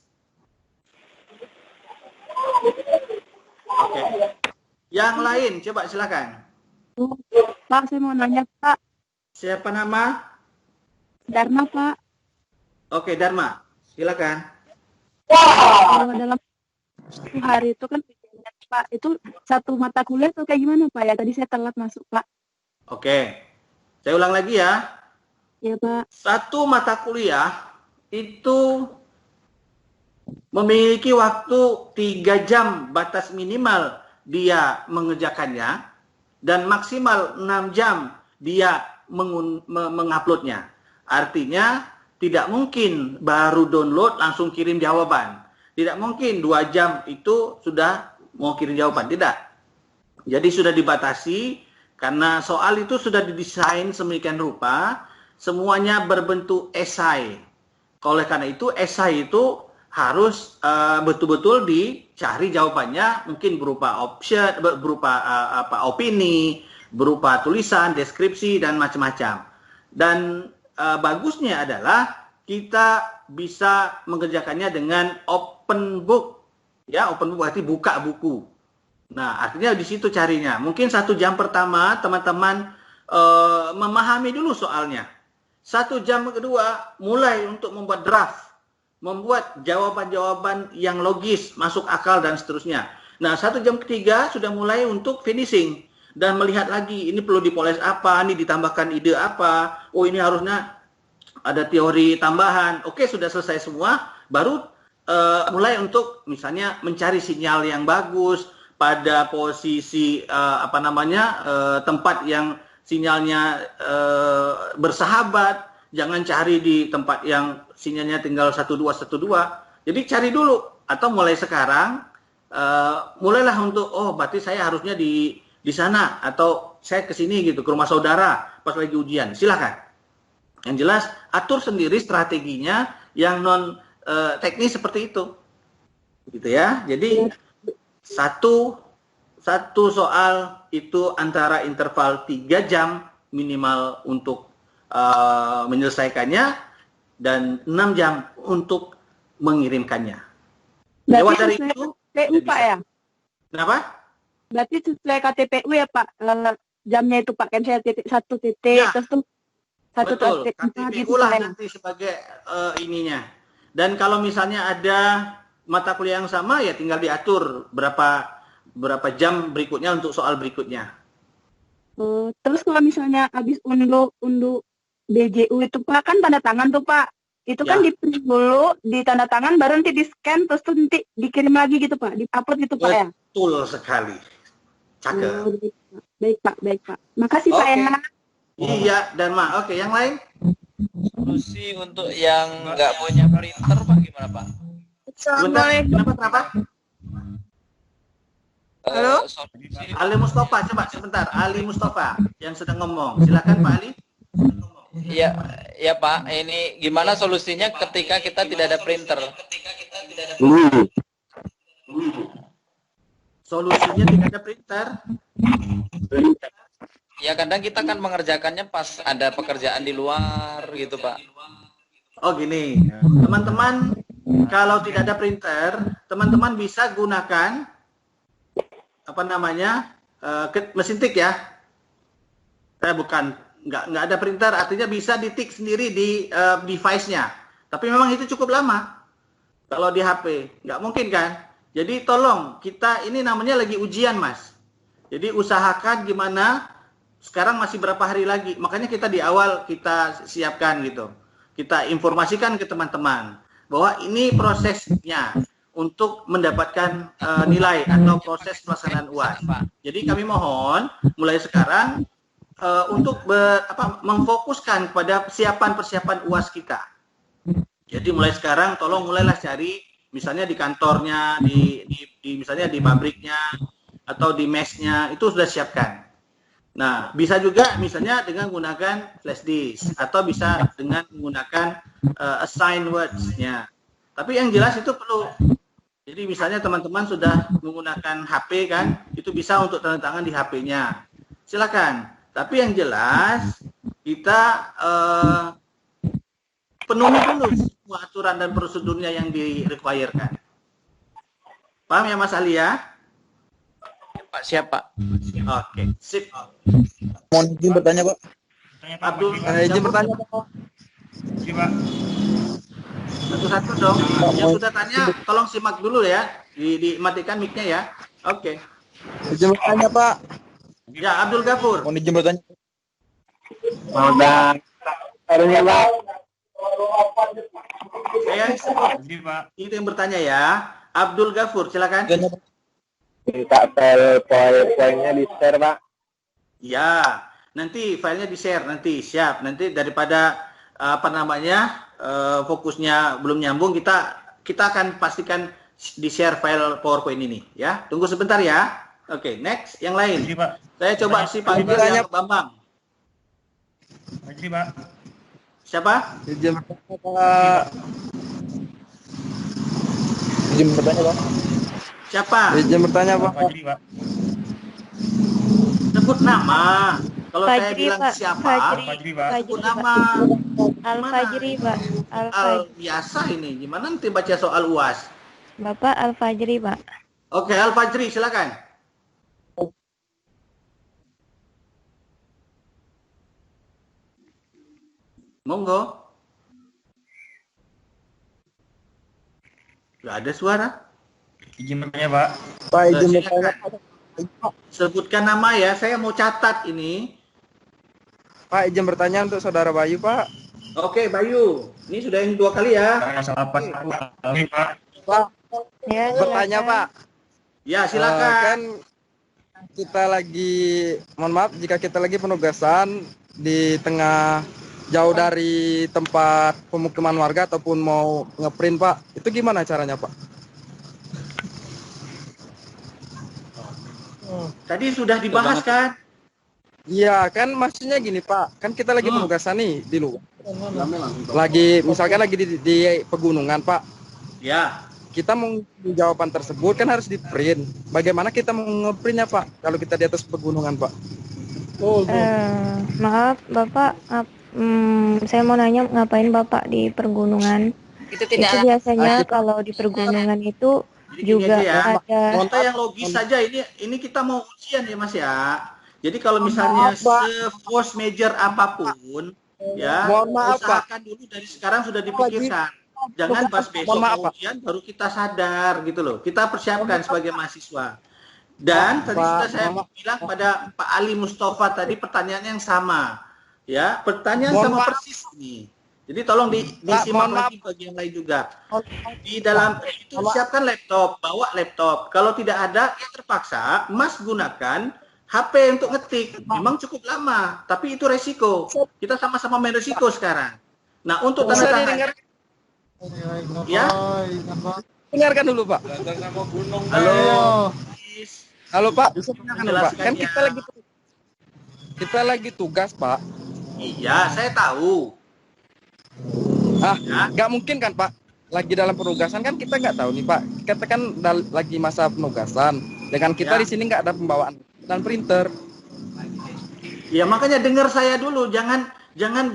Speaker 6: Oke. Yang lain, coba silakan.
Speaker 10: Pak, saya mau nanya, Pak.
Speaker 6: Siapa nama?
Speaker 10: Dharma, Pak.
Speaker 6: Oke, Dharma. Silakan.
Speaker 10: Kalau dalam 1 hari itu kan Pak, itu satu mata kuliah tuh kayak gimana, Pak? Ya tadi saya telat masuk, Pak.
Speaker 6: Oke. Saya ulang lagi ya.
Speaker 10: Iya, Pak.
Speaker 6: Satu mata kuliah itu memiliki waktu 3 jam batas minimal dia mengerjakannya dan maksimal 6 jam dia menguploadnya. Artinya tidak mungkin baru download langsung kirim jawaban. Tidak mungkin 2 jam itu sudah mau kirim jawaban. Tidak. Jadi sudah dibatasi karena soal itu sudah didesain sedemikian rupa. Semuanya berbentuk esai. Oleh karena itu esai itu harus betul-betul dicari jawabannya. Mungkin berupa option, berupa opini, berupa tulisan, deskripsi, dan macam-macam. Dan bagusnya adalah kita bisa mengerjakannya dengan open book. Ya, open book berarti buka buku. Nah, artinya di situ carinya. Mungkin 1 jam pertama teman-teman memahami dulu soalnya. 1 jam kedua mulai untuk membuat draft. Membuat jawaban-jawaban yang logis, masuk akal, dan seterusnya. Nah, 1 jam ketiga sudah mulai untuk finishing. Dan melihat lagi, ini perlu dipoles apa, ini ditambahkan ide apa, oh ini harusnya ada teori tambahan. Oke, sudah selesai semua, baru mulai untuk misalnya mencari sinyal yang bagus pada posisi tempat yang sinyalnya bersahabat. Jangan cari di tempat yang sinyalnya tinggal 1212. Jadi cari dulu, atau mulai sekarang mulailah untuk berarti saya harusnya di sana, atau saya ke sini gitu, ke rumah saudara pas lagi ujian. Silakan. Yang jelas atur sendiri strateginya yang non teknis seperti itu. Gitu ya. Jadi 1 satu soal itu antara interval 3 jam minimal untuk menyelesaikannya dan 6 jam untuk mengirimkannya. Lewat dari
Speaker 10: Berarti
Speaker 6: itu
Speaker 10: KTPU Pak ya?
Speaker 6: Kenapa?
Speaker 10: Berarti sesuai KTPU ya Pak, jamnya itu Pak, kan saya titik 1 titik,
Speaker 6: Ya,
Speaker 10: terus tuh 1
Speaker 6: betul,
Speaker 10: titik 4 gitu
Speaker 6: KTPU lah
Speaker 10: Pak ya?
Speaker 6: nanti sebagai ininya. Dan kalau misalnya ada mata kuliah yang sama, ya tinggal diatur berapa jam berikutnya untuk soal berikutnya.
Speaker 10: Terus kalau misalnya habis unduh BJU itu Pak, kan tanda tangan tuh Pak. Itu kan
Speaker 6: Ya.
Speaker 10: di-print dulu, di tanda tangan, baru nanti di-scan, terus tuh nanti dikirim lagi gitu Pak, di-upload gitu Pak ya?
Speaker 6: Betul sekali. Cakep.
Speaker 10: Baik Pak, baik Pak. Makasih Pak
Speaker 6: Oke.
Speaker 10: ya.
Speaker 6: Iya, Dharma. Oke, yang lain?
Speaker 8: Solusi untuk yang nggak punya printer Pak gimana Pak?
Speaker 6: Sebentar, kenapa?
Speaker 5: Halo?
Speaker 6: Ali Mustafa, coba sebentar. Ali Mustafa yang sedang ngomong. Silakan Pak Ali.
Speaker 8: Iya, ya Pak. Ini gimana solusinya ketika kita tidak ada printer?
Speaker 6: Solusinya tidak ada printer.
Speaker 8: Ya kadang kita kan mengerjakannya pas ada pekerjaan di luar gitu Pak.
Speaker 6: Oh gini, teman-teman, kalau tidak ada printer, teman-teman bisa gunakan apa namanya mesin tik ya. Saya bukan nggak ada printer, artinya bisa ditik sendiri di device-nya. Tapi memang itu cukup lama. Kalau di HP, nggak mungkin kan? Jadi tolong, kita ini namanya lagi ujian, Mas. Jadi usahakan gimana, sekarang masih berapa hari lagi. Makanya kita di awal kita siapkan gitu. Kita informasikan ke teman-teman bahwa ini prosesnya untuk mendapatkan nilai atau proses pelaksanaan UAS. Jadi kami mohon mulai sekarang untuk memfokuskan kepada persiapan UAS kita. Jadi mulai sekarang tolong mulailah cari misalnya di kantornya, misalnya di pabriknya atau di mesnya itu sudah siapkan. Nah, bisa juga misalnya dengan menggunakan flash disk atau bisa dengan menggunakan assign words-nya. Tapi yang jelas itu perlu. Jadi misalnya teman-teman sudah menggunakan HP kan, itu bisa untuk tanda tangan di HP-nya. Silakan. Tapi yang jelas kita penuhi dulu semua aturan dan prosedurnya yang di-requirekan. Paham ya Mas Ali ya?
Speaker 8: Pak, siapa?
Speaker 6: Oke, sip.
Speaker 7: Mohon izin bertanya Pak.
Speaker 6: Abdul,
Speaker 7: Izin bertanya Pak.
Speaker 6: Satu-satu dong. Yang sudah tanya, tolong simak dulu ya. Dimatikan mic-nya ya. Oke.
Speaker 7: Izin bertanya Pak.
Speaker 6: Ya, Abdul Ghafur.
Speaker 7: Mohon izin bertanya.
Speaker 9: Udah. Harusnya Pak.
Speaker 6: Saya itu yang bertanya ya. Abdul Ghafur, silakan.
Speaker 9: Minta file poin-poinnya di-share Pak.
Speaker 6: Ya, nanti filenya di-share nanti. Siap. Nanti daripada fokusnya belum nyambung, kita akan pastikan di-share file PowerPoint ini ya. Tunggu sebentar ya. Oke, next yang lain. Saya coba si Pak yang Bambang.
Speaker 11: Pak.
Speaker 6: Siapa?
Speaker 7: Izin bertanya Pak. Izin bertanya Pak.
Speaker 6: Siapa?
Speaker 7: Izin bertanya Pak.
Speaker 6: Sebut nama. Kalau saya
Speaker 1: Fajri,
Speaker 6: bilang
Speaker 1: Pak.
Speaker 6: siapa? Sebut nama.
Speaker 1: Al-Fajri, Pak.
Speaker 6: Biasa ini. Gimana nanti baca soal UAS?
Speaker 1: Bapak Al-Fajri, Pak.
Speaker 6: Oke, Al-Fajri silakan. Monggo. Gak ada suara.
Speaker 11: Izin bertanya Pak.
Speaker 7: Pak izin bertanya Pak.
Speaker 6: Sebutkan nama ya, saya mau catat ini.
Speaker 7: Pak izin bertanya untuk saudara Bayu Pak.
Speaker 6: Oke, Bayu. Ini sudah yang 2 kali ya.
Speaker 11: Masalah apa Pak?
Speaker 7: Pak,
Speaker 1: Ya,
Speaker 7: bertanya Pak.
Speaker 6: Ya, silakan.
Speaker 7: Kan kita lagi, mohon maaf jika kita lagi penugasan di tengah jauh dari tempat pemukiman warga ataupun mau ngeprint Pak. Itu gimana caranya Pak?
Speaker 6: Tadi sudah dibahas kan?
Speaker 7: Iya, kan maksudnya gini Pak. Kan kita lagi penugasan nih di luar. Lagi misalkan lagi di pegunungan Pak.
Speaker 6: Ya.
Speaker 7: kita mau jawaban tersebut kan harus di print. Bagaimana kita mau ngeprintnya Pak? Kalau kita di atas pegunungan Pak?
Speaker 1: Maaf Bapak, saya mau nanya ngapain Bapak di pergunungan?
Speaker 5: Itu tidak
Speaker 1: Itu biasanya kalau di pergunungan itu juga ada.
Speaker 6: Contoh yang logis saja, ini kita mau ujian ya Mas ya. Jadi kalau misalnya se-force major apapun, ya usahakan dulu dari sekarang sudah dipikirkan. Jangan pas besok mau ujian baru kita sadar gitu loh. Kita persiapkan sebagai mahasiswa. Dan tadi sudah saya bilang pada Pak Ali Mustafa tadi pertanyaan yang sama. Ya, pertanyaan sama persis ini. Jadi tolong disimak lagi bagi yang lain juga. Di dalam itu siapkan laptop, bawa laptop. Kalau tidak ada, ya terpaksa Mas gunakan HP untuk ngetik. Memang cukup lama, tapi itu resiko. Kita sama-sama main resiko sekarang. Nah, untuk tanda tangan. Ya.
Speaker 7: Dengarkan dulu, Pak.
Speaker 6: Halo.
Speaker 7: Halo, Pak. Dengarkan dulu, Pak. Kan kita lagi tugas, Pak.
Speaker 6: Iya, saya tahu.
Speaker 7: Nggak mungkin kan Pak, lagi dalam penugasan kan kita nggak tahu nih Pak, kita kan lagi masa penugasan, dengan kita di sini nggak ada pembawaan dan printer.
Speaker 6: Ya makanya dengar saya dulu, jangan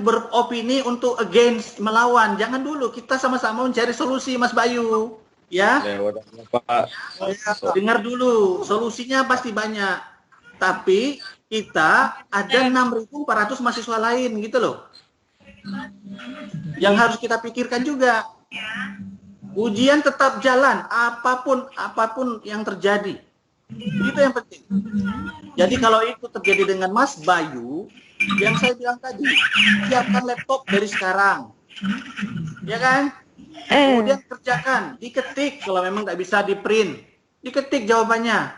Speaker 6: beropini untuk against melawan, jangan dulu, kita sama-sama mencari solusi Mas Bayu, ya. Dengar dulu, solusinya pasti banyak, tapi kita ada 6.400 mahasiswa lain gitu loh. Yang harus kita pikirkan juga. Ujian tetap jalan apapun yang terjadi. Itu yang penting. Jadi kalau itu terjadi dengan Mas Bayu, yang saya bilang tadi, siapkan laptop dari sekarang. Ya kan? Kemudian kerjakan, diketik kalau memang nggak bisa di print. Diketik jawabannya.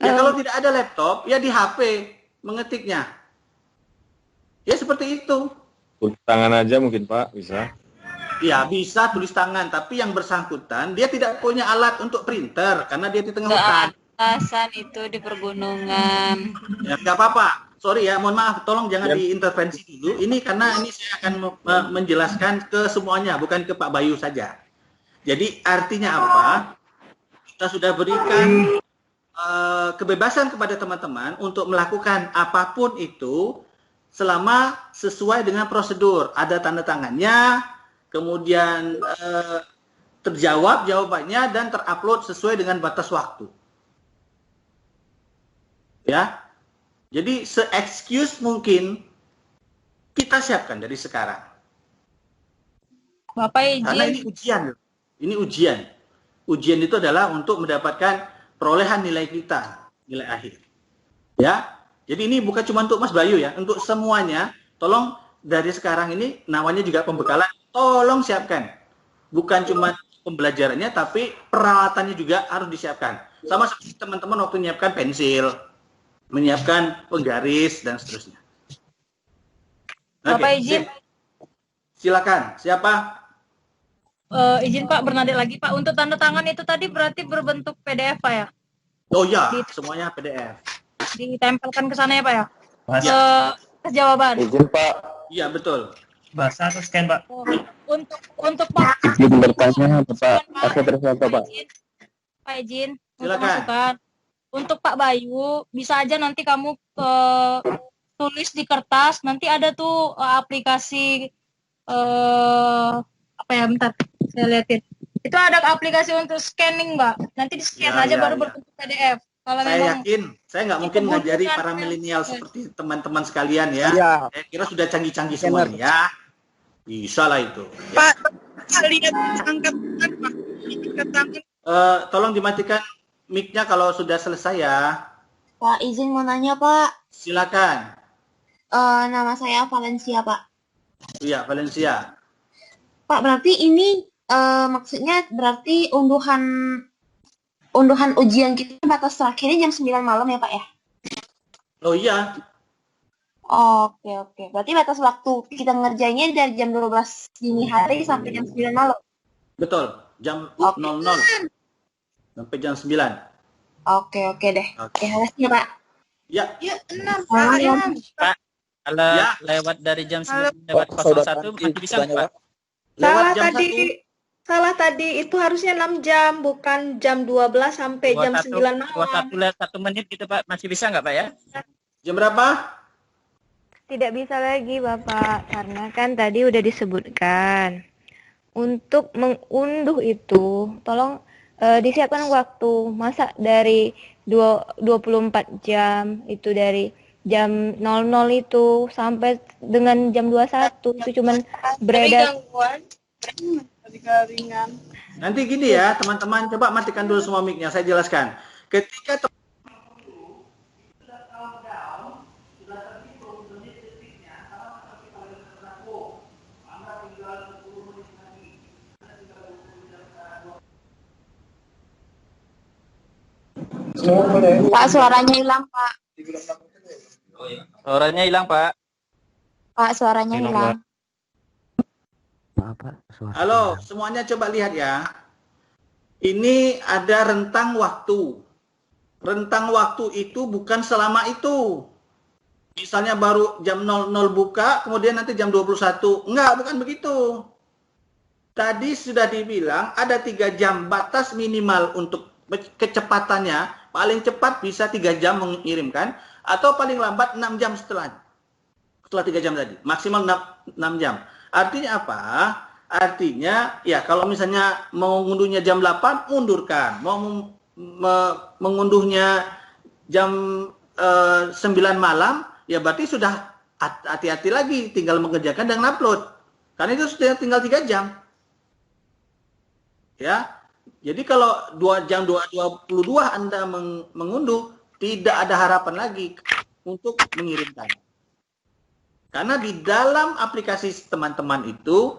Speaker 6: Ya kalau tidak ada laptop, ya di HP mengetiknya. Ya seperti itu.
Speaker 2: Tulis tangan aja mungkin Pak, bisa?
Speaker 6: Ya bisa tulis tangan, tapi yang bersangkutan dia tidak punya alat untuk printer karena dia di tengah hutan.
Speaker 5: Alasan itu di pergunungan.
Speaker 6: Ya nggak apa-apa. Sorry ya, mohon maaf, tolong jangan diintervensi dulu. Ini karena ini saya akan menjelaskan ke semuanya, bukan ke Pak Bayu saja. Jadi artinya apa? Kita sudah berikan kebebasan kepada teman-teman untuk melakukan apapun itu selama sesuai dengan prosedur, ada tanda tangannya, kemudian terjawab jawabannya dan terupload sesuai dengan batas waktu. Ya, jadi se-excuse mungkin kita siapkan dari sekarang.
Speaker 3: Bapak izin.
Speaker 6: Karena ini ujian, Ujian itu adalah untuk mendapatkan perolehan nilai kita, nilai akhir. Ya. Jadi ini bukan cuma untuk Mas Bayu ya, untuk semuanya, tolong dari sekarang ini namanya juga pembekalan, tolong siapkan. Bukan cuma pembelajarannya, tapi peralatannya juga harus disiapkan. Sama seperti teman-teman waktu menyiapkan pensil, menyiapkan penggaris, dan seterusnya.
Speaker 3: Bapak izin.
Speaker 6: Silakan, siapa?
Speaker 3: Izin Pak, bernada lagi Pak. Untuk tanda tangan itu tadi berarti berbentuk PDF Pak ya?
Speaker 6: Oh ya, semuanya PDF.
Speaker 3: Ditempelkan ke sana ya Pak ya?
Speaker 6: Jawaban.
Speaker 2: Izin Pak.
Speaker 6: Iya betul.
Speaker 11: Bahasa atau scan Pak?
Speaker 3: Untuk Pak.
Speaker 2: Izin bertanya Pak. Pak.
Speaker 3: Pak izin.
Speaker 6: Silakan.
Speaker 3: Untuk masukan. Untuk Pak Bayu, bisa aja nanti kamu tulis di kertas. Nanti ada tuh aplikasi apa ya? Bentar, saya liatin. Itu ada aplikasi untuk scanning Mbak. Nanti di scan aja baru berbentuk PDF. Kalau
Speaker 6: saya yakin, saya nggak mungkin ngajari para milenial seperti teman-teman sekalian ya. Saya kira sudah canggih-canggih semua nih ya. Bisa lah itu.
Speaker 5: Pak, lihat angkat Pak.
Speaker 6: Tolong dimatikan mic-nya kalau sudah selesai ya.
Speaker 12: Pak, izin mau nanya Pak.
Speaker 6: Silakan.
Speaker 12: Nama saya Valencia Pak.
Speaker 6: Iya, Valencia.
Speaker 12: Pak, berarti ini maksudnya berarti unduhan ujian kita batas terakhirnya jam 9 malam ya Pak ya?
Speaker 6: Oh iya.
Speaker 12: Oke. Berarti batas waktu kita ngerjainnya dari jam 12 dini hari sampai jam 9 malam?
Speaker 6: Betul, jam 00 sampai jam 9.
Speaker 12: Oke deh. Oke, makasih ya Pak.
Speaker 6: Ya.
Speaker 5: Ya, 6
Speaker 8: Pak, kalau lewat dari jam 9 lewat 01 masih bisa Pak?
Speaker 6: Lewat
Speaker 5: Salah
Speaker 6: jam
Speaker 5: tadi.
Speaker 13: Salah tadi, itu harusnya 6 jam, bukan jam 12 sampai jam 9 malam.
Speaker 11: 1 menit gitu Pak, masih bisa nggak Pak ya?
Speaker 6: Jam berapa?
Speaker 1: Tidak bisa lagi Bapak, karena kan tadi udah disebutkan. Untuk mengunduh itu, tolong disiapkan waktu. Masa dari 24 jam, itu dari jam 00 itu sampai dengan jam 21 itu cuman beredar.
Speaker 6: Nanti gini ya, teman-teman, coba matikan dulu semua mic-nya, saya jelaskan. Ketika
Speaker 12: Pak, suaranya hilang, Pak.
Speaker 8: Suaranya hilang, Pak.
Speaker 12: Pak, suaranya hilang.
Speaker 6: Halo, semuanya coba lihat ya. Ini ada rentang waktu. Rentang waktu itu bukan selama itu. Misalnya baru jam 00 buka, kemudian nanti jam 21. Enggak, bukan begitu. Tadi sudah dibilang ada 3 jam batas minimal untuk kecepatannya. Paling cepat bisa 3 jam mengirimkan, atau paling lambat 6 jam setelah 3 jam tadi. Maksimal 6 jam. Artinya apa? Artinya, ya kalau misalnya mau ngunduhnya jam 8, undurkan. Mau mengunduhnya jam 9 malam, ya berarti sudah hati-hati lagi, tinggal mengerjakan dan upload. Karena itu sudah tinggal 3 jam. Ya, jadi kalau 2 jam 22 Anda mengunduh, tidak ada harapan lagi untuk mengirimkan. Karena di dalam aplikasi teman-teman itu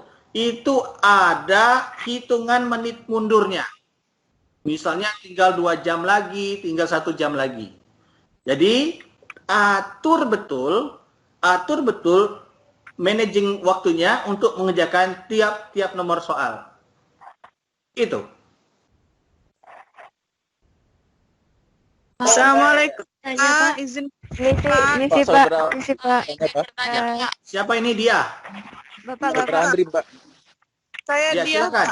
Speaker 6: ada hitungan menit mundurnya. Misalnya tinggal 2 jam lagi, tinggal 1 jam lagi. Jadi atur betul managing waktunya untuk mengerjakan tiap nomor soal. Itu.
Speaker 5: Assalamualaikum. Izin
Speaker 1: Misi Pak.
Speaker 6: Siapa ini dia?
Speaker 1: Bapak.
Speaker 7: Andri, Pak.
Speaker 5: Saya
Speaker 6: Ya,
Speaker 5: dia.
Speaker 6: silakan.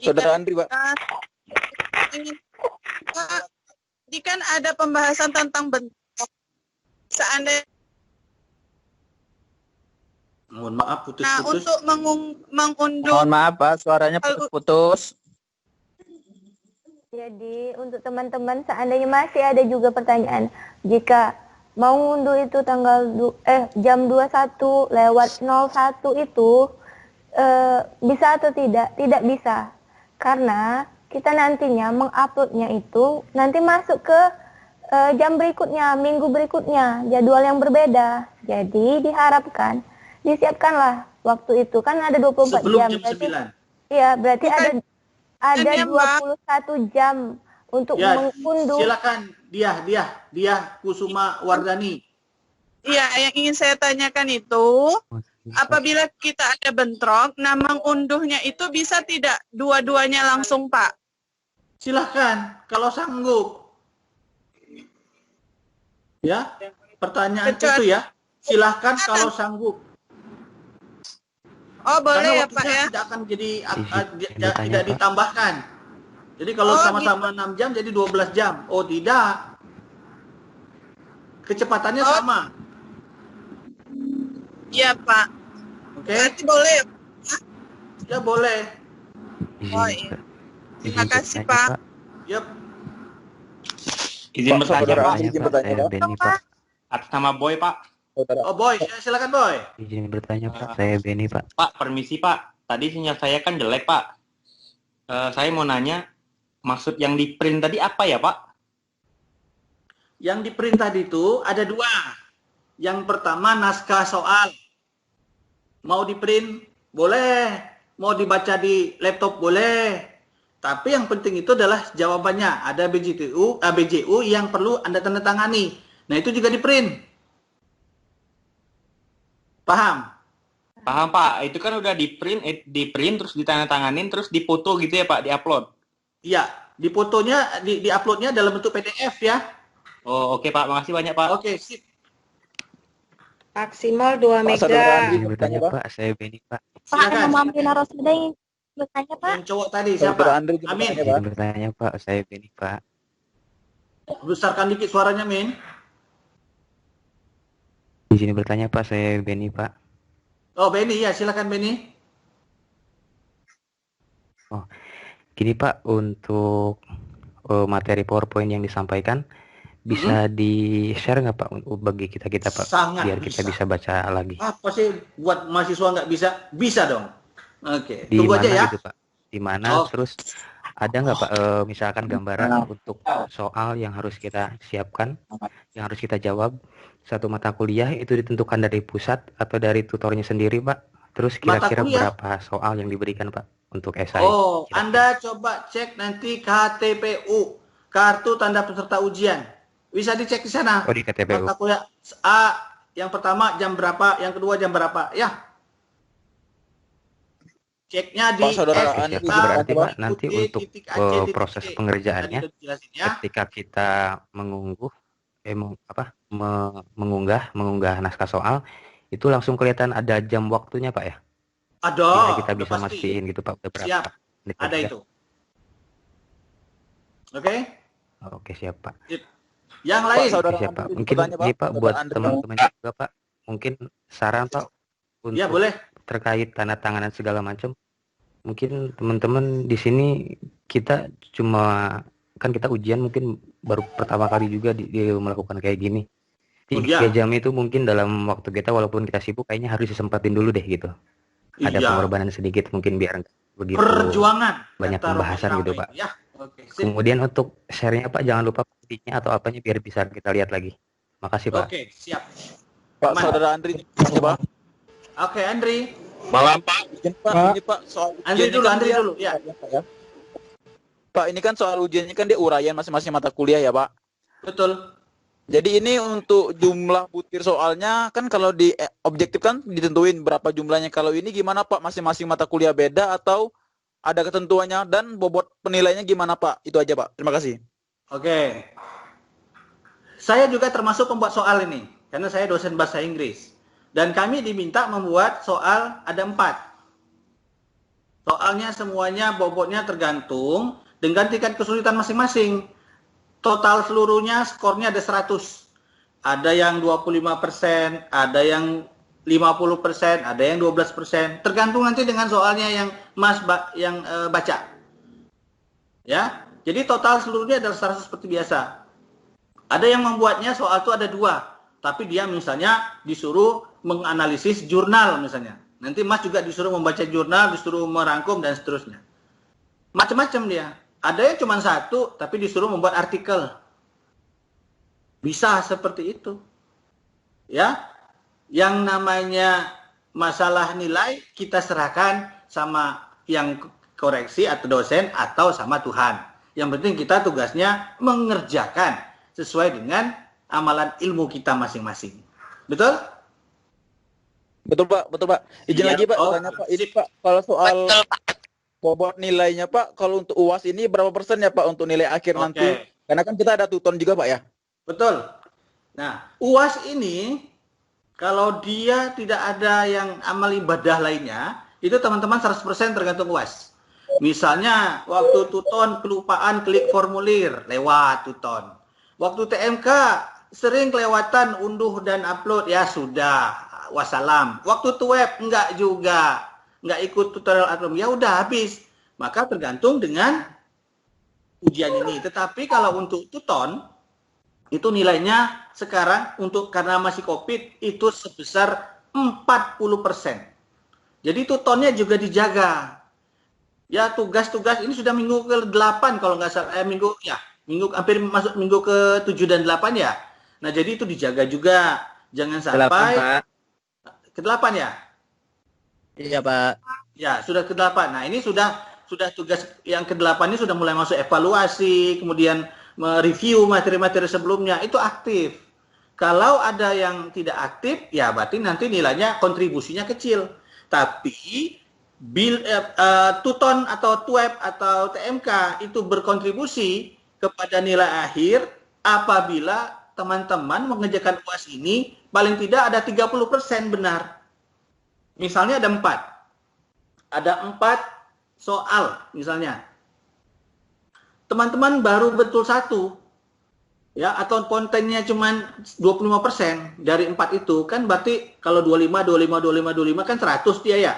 Speaker 7: Saudara Andri, Pak.
Speaker 5: Pak, ini kan ada pembahasan tentang bentuk. Seandainya
Speaker 6: Mohon maaf putus-putus.
Speaker 5: Nah, untuk mengunduh.
Speaker 8: Mohon maaf Pak, suaranya putus-putus.
Speaker 1: Jadi untuk teman-teman seandainya masih ada juga pertanyaan, jika mau ngunduh itu jam 21 lewat 01 itu bisa atau tidak? Tidak bisa. Karena kita nantinya menguploadnya itu nanti masuk ke jam berikutnya, minggu berikutnya, jadwal yang berbeda. Jadi diharapkan disiapkanlah waktu itu, kan ada 24
Speaker 6: sebelum
Speaker 1: jam.
Speaker 6: jam 9.
Speaker 1: Iya, berarti ada 21 jam untuk
Speaker 6: Ya,
Speaker 1: mengunduh.
Speaker 6: silakan dia Kusuma Wardani.
Speaker 5: Iya, yang ingin saya tanyakan itu, apabila kita ada bentrok, nah mengunduhnya itu bisa tidak dua-duanya langsung, Pak?
Speaker 6: Silahkan, kalau sanggup. Ya, pertanyaan itu ya. Silahkan kalau sanggup.
Speaker 5: Oh, boleh
Speaker 6: Karena
Speaker 5: ya, Pak ya?
Speaker 6: tidak akan jadi tidak ditambahkan. Jadi kalau sama-sama 6 jam jadi 12 jam. Oh, tidak. Kecepatannya sama.
Speaker 5: Iya, Pak.
Speaker 6: Oke.
Speaker 5: Berarti boleh ya?
Speaker 6: Ya, boleh.
Speaker 5: Oh, iya. Terima kasih, Pak.
Speaker 6: Yep.
Speaker 11: Izin bertanya Pak.
Speaker 7: Izin bertanya, Pak.
Speaker 11: Benny Pak. Atas nama Boy Pak.
Speaker 6: Oh, Boy, silakan Boy.
Speaker 11: Izin bertanya Pak, saya Benny Pak. Pak, permisi Pak. Tadi sinyal saya kan jelek Pak. Saya mau nanya, maksud yang di print tadi apa ya Pak?
Speaker 6: Yang di print tadi itu ada 2. Yang pertama naskah soal. Mau di print boleh, mau dibaca di laptop boleh. Tapi yang penting itu adalah jawabannya. Ada BJU yang perlu Anda tanda tangani. Nah, itu juga di print. Paham?
Speaker 11: Paham Pak, itu kan udah di print terus ditandatanganin terus dipoto gitu ya Pak, di-upload.
Speaker 6: Iya, di fotonya di-uploadnya dalam bentuk PDF ya.
Speaker 11: Oh, oke Pak, makasih banyak Pak.
Speaker 6: Oke, sip.
Speaker 13: Maksimal 2 mega.
Speaker 11: Izin bertanya Pak, saya Benny Pak.
Speaker 12: Pak, nama Amrina Rosada
Speaker 1: bertanya, Pak.
Speaker 6: Yang cowok tadi
Speaker 14: Saudara
Speaker 6: siapa?
Speaker 14: Andri izin
Speaker 6: Amin.
Speaker 14: bertanya, Pak. Bertanya, Pak. Saya Beni, Pak.
Speaker 6: Besarkan dikit suaranya, Min.
Speaker 14: Di sini bertanya, Pak. Saya Beni, Pak.
Speaker 6: Oh, Beni, ya silakan Beni.
Speaker 14: Oh, gini Pak, untuk materi PowerPoint yang disampaikan bisa di-share nggak Pak bagi kita Pak,
Speaker 6: Sangat
Speaker 14: biar kita bisa baca lagi.
Speaker 6: Apa sih buat mahasiswa nggak bisa? Bisa dong. Oke,
Speaker 14: Di
Speaker 6: tunggu aja
Speaker 14: mana
Speaker 6: ya.
Speaker 14: gitu Pak? Di mana?
Speaker 6: Oh.
Speaker 14: Terus ada nggak Pak misalkan gambaran untuk soal yang harus kita siapkan, yang harus kita jawab satu mata kuliah itu ditentukan dari pusat atau dari tutornya sendiri Pak? Terus kira-kira
Speaker 6: kuliah?
Speaker 14: berapa soal yang diberikan Pak untuk esai?
Speaker 6: Oh, Anda coba cek nanti KTPU, kartu tanda peserta ujian. Bisa dicek di sana.
Speaker 14: Oh, di KTPU.
Speaker 6: Mata kuliah A, yang pertama jam berapa, yang kedua jam berapa, ya. Ceknya di
Speaker 14: Pak, Saudara
Speaker 6: SK.
Speaker 14: Andi, berarti Pak nanti untuk proses pengerjaannya ketika kita mengunggah naskah soal itu langsung kelihatan ada jam waktunya Pak ya?
Speaker 6: Ada.
Speaker 14: Kita bisa mastiin gitu Pak udah berapa.
Speaker 6: Siap.
Speaker 14: menit
Speaker 6: Ada
Speaker 14: kerja.
Speaker 6: itu. Oke?
Speaker 14: Oke, siap Pak.
Speaker 6: Yang lain.
Speaker 14: Oke, siap Pak. Mungkin ini Pak buat teman-teman juga Pak, mungkin saran Pak untuk
Speaker 6: Ya, boleh.
Speaker 14: terkait tanda tanganan segala macam. Mungkin teman-teman di sini kita kan kita ujian mungkin baru pertama kali juga melakukan kayak gini. 3 jam itu mungkin dalam waktu kita walaupun kita sibuk kayaknya harus disempatin dulu deh gitu. Ada
Speaker 6: Iya.
Speaker 14: pengorbanan sedikit mungkin biar begitu
Speaker 6: Perjuangan.
Speaker 14: banyak
Speaker 6: kata
Speaker 14: pembahasan
Speaker 6: Romy
Speaker 14: gitu
Speaker 6: Ramai.
Speaker 14: Pak.
Speaker 6: Ya, oke. Sip.
Speaker 14: Kemudian untuk share-nya Pak jangan lupa petinya atau apanya biar bisa kita lihat lagi. Makasih Pak.
Speaker 6: Oke, siap.
Speaker 14: Pak,
Speaker 6: Aman.
Speaker 14: Saudara Andri
Speaker 6: Pak. Oke, Andri.
Speaker 2: Malam Pak.
Speaker 14: Ini Pak soal
Speaker 6: Andri dulu,
Speaker 14: kan
Speaker 6: Andri
Speaker 14: dia-
Speaker 6: dulu. Ya.
Speaker 14: Pak, ini kan soal ujiannya kan dia uraian masing-masing mata kuliah ya Pak.
Speaker 6: Betul.
Speaker 14: Jadi ini untuk jumlah butir soalnya kan kalau di objektif kan ditentuin berapa jumlahnya. Kalau ini gimana Pak? Masing-masing mata kuliah beda atau ada ketentuannya dan bobot penilaiannya gimana Pak? Itu aja Pak. Terima kasih.
Speaker 6: Oke. Saya juga termasuk pembuat soal ini karena saya dosen bahasa Inggris. Dan kami diminta membuat soal ada 4. Soalnya semuanya bobotnya tergantung dengan tingkat kesulitan masing-masing. Total seluruhnya skornya ada 100. Ada yang 25%, ada yang 50%, ada yang 12%. Tergantung nanti dengan soalnya yang Mas baca. Ya. Jadi total seluruhnya adalah 100 seperti biasa. Ada yang membuatnya soal itu ada 2. Tapi dia misalnya disuruh menganalisis jurnal misalnya. Nanti Mas juga disuruh membaca jurnal, disuruh merangkum dan seterusnya. Macam-macam dia. Ada yang cuma 1, tapi disuruh membuat artikel. Bisa seperti itu. Ya. Yang namanya masalah nilai kita serahkan sama yang koreksi atau dosen atau sama Tuhan. Yang penting kita tugasnya mengerjakan sesuai dengan amalan ilmu kita masing-masing. Betul?
Speaker 14: Betul Pak, betul Pak. Izin
Speaker 6: Iya.
Speaker 14: lagi Pak,
Speaker 6: Oh,
Speaker 14: tanya Pak. Ini Pak, kalau soal bobot nilainya Pak, kalau untuk UAS ini berapa persen ya Pak untuk nilai akhir
Speaker 6: Oke.
Speaker 14: nanti? Karena kan kita ada tuton juga Pak ya.
Speaker 6: Betul. Nah, UAS ini kalau dia tidak ada yang amal ibadah lainnya, itu teman-teman 100% tergantung UAS. Misalnya waktu tuton kelupaan klik formulir, lewat tuton. Waktu TMK sering kelewatan unduh dan upload, ya sudah, wassalam. Waktu web enggak juga, enggak ikut tutorial atau ya udah habis. Maka tergantung dengan ujian ini. Tetapi kalau untuk tuton itu nilainya sekarang karena masih COVID itu sebesar 40%. Jadi tutonnya juga dijaga. Ya tugas-tugas ini sudah minggu ke-8 kalau nggak salah, hampir masuk minggu ke-7 dan 8 ya. Nah, jadi itu dijaga juga. Jangan sampai ke-8 ya?
Speaker 15: Iya, Pak.
Speaker 6: Ya, sudah ke-8. Nah, ini sudah tugas yang ke-8 ini sudah mulai masuk evaluasi, kemudian mereview materi-materi sebelumnya, itu aktif. Kalau ada yang tidak aktif, ya berarti nanti nilainya kontribusinya kecil. Tapi tuton atau web atau TMK itu berkontribusi kepada nilai akhir apabila teman-teman mengerjakan UAS ini paling tidak ada 30% benar. Misalnya ada 4. Ada 4 soal misalnya, teman-teman baru betul 1, ya, atau kontennya cuma 25% dari 4 itu, kan berarti kalau 25 kan 100 dia ya.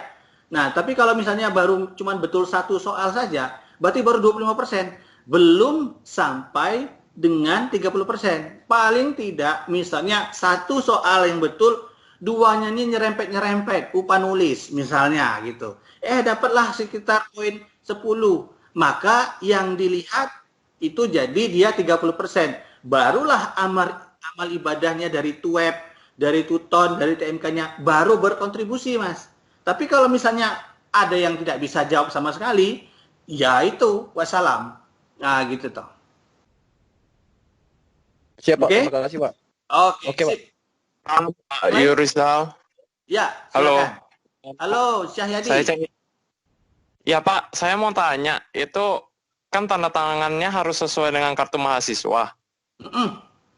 Speaker 6: Nah, tapi kalau misalnya baru cuma betul 1 soal saja, berarti baru 25%. Belum sampai dengan 30%. Paling tidak, misalnya 1 soal yang betul, 2-nya ini nyerempet-nyerempet, upah nulis misalnya gitu. Dapatlah sekitar poin 10. Maka yang dilihat itu jadi dia 30%. Barulah amal ibadahnya dari Tuweb, dari Tuton, dari TMK-nya baru berkontribusi, Mas. Tapi kalau misalnya ada yang tidak bisa jawab sama sekali, ya itu wassalam. Nah, gitu toh.
Speaker 7: Siap, Pak.
Speaker 6: Oke?
Speaker 7: Terima kasih, Pak.
Speaker 6: Oke,
Speaker 7: Pak.
Speaker 11: Pak Yurizal.
Speaker 6: Ya,
Speaker 11: Halo.
Speaker 6: silakan. Halo, Syahyadi.
Speaker 11: Ya Pak, saya mau tanya, itu kan tanda tangannya harus sesuai dengan kartu mahasiswa.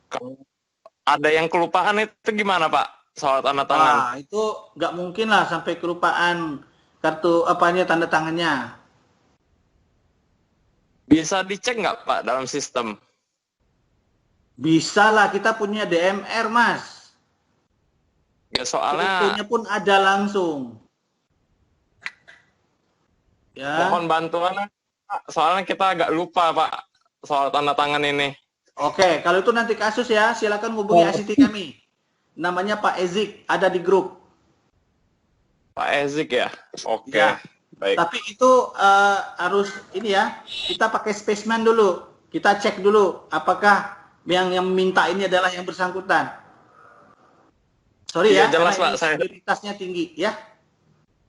Speaker 11: Kalau ada yang kelupaan itu gimana Pak? Soal tanda tangan.
Speaker 6: Wah, itu nggak mungkin lah sampai kelupaan kartu tanda tangannya.
Speaker 11: Bisa dicek nggak Pak dalam sistem?
Speaker 6: Bisa lah, kita punya DMR, Mas.
Speaker 11: Ya soalnya
Speaker 6: Fotonya pun ada langsung. Ya.
Speaker 11: mohon bantuan Pak. Soalnya kita agak lupa Pak soal tanda tangan ini.
Speaker 6: Oke, kalau itu nanti kasus ya, silakan hubungi ICT kami. Namanya Pak Ezik, ada di grup.
Speaker 11: Pak Ezik ya? Oke,
Speaker 6: Ya.
Speaker 11: baik.
Speaker 6: Tapi itu harus ini ya, kita pakai specimen dulu. Kita cek dulu apakah yang minta ini adalah yang bersangkutan. Sorry
Speaker 11: Iya,
Speaker 6: ya,
Speaker 11: jelas,
Speaker 6: karena
Speaker 11: Pak, saya-
Speaker 6: prioritasnya tinggi ya.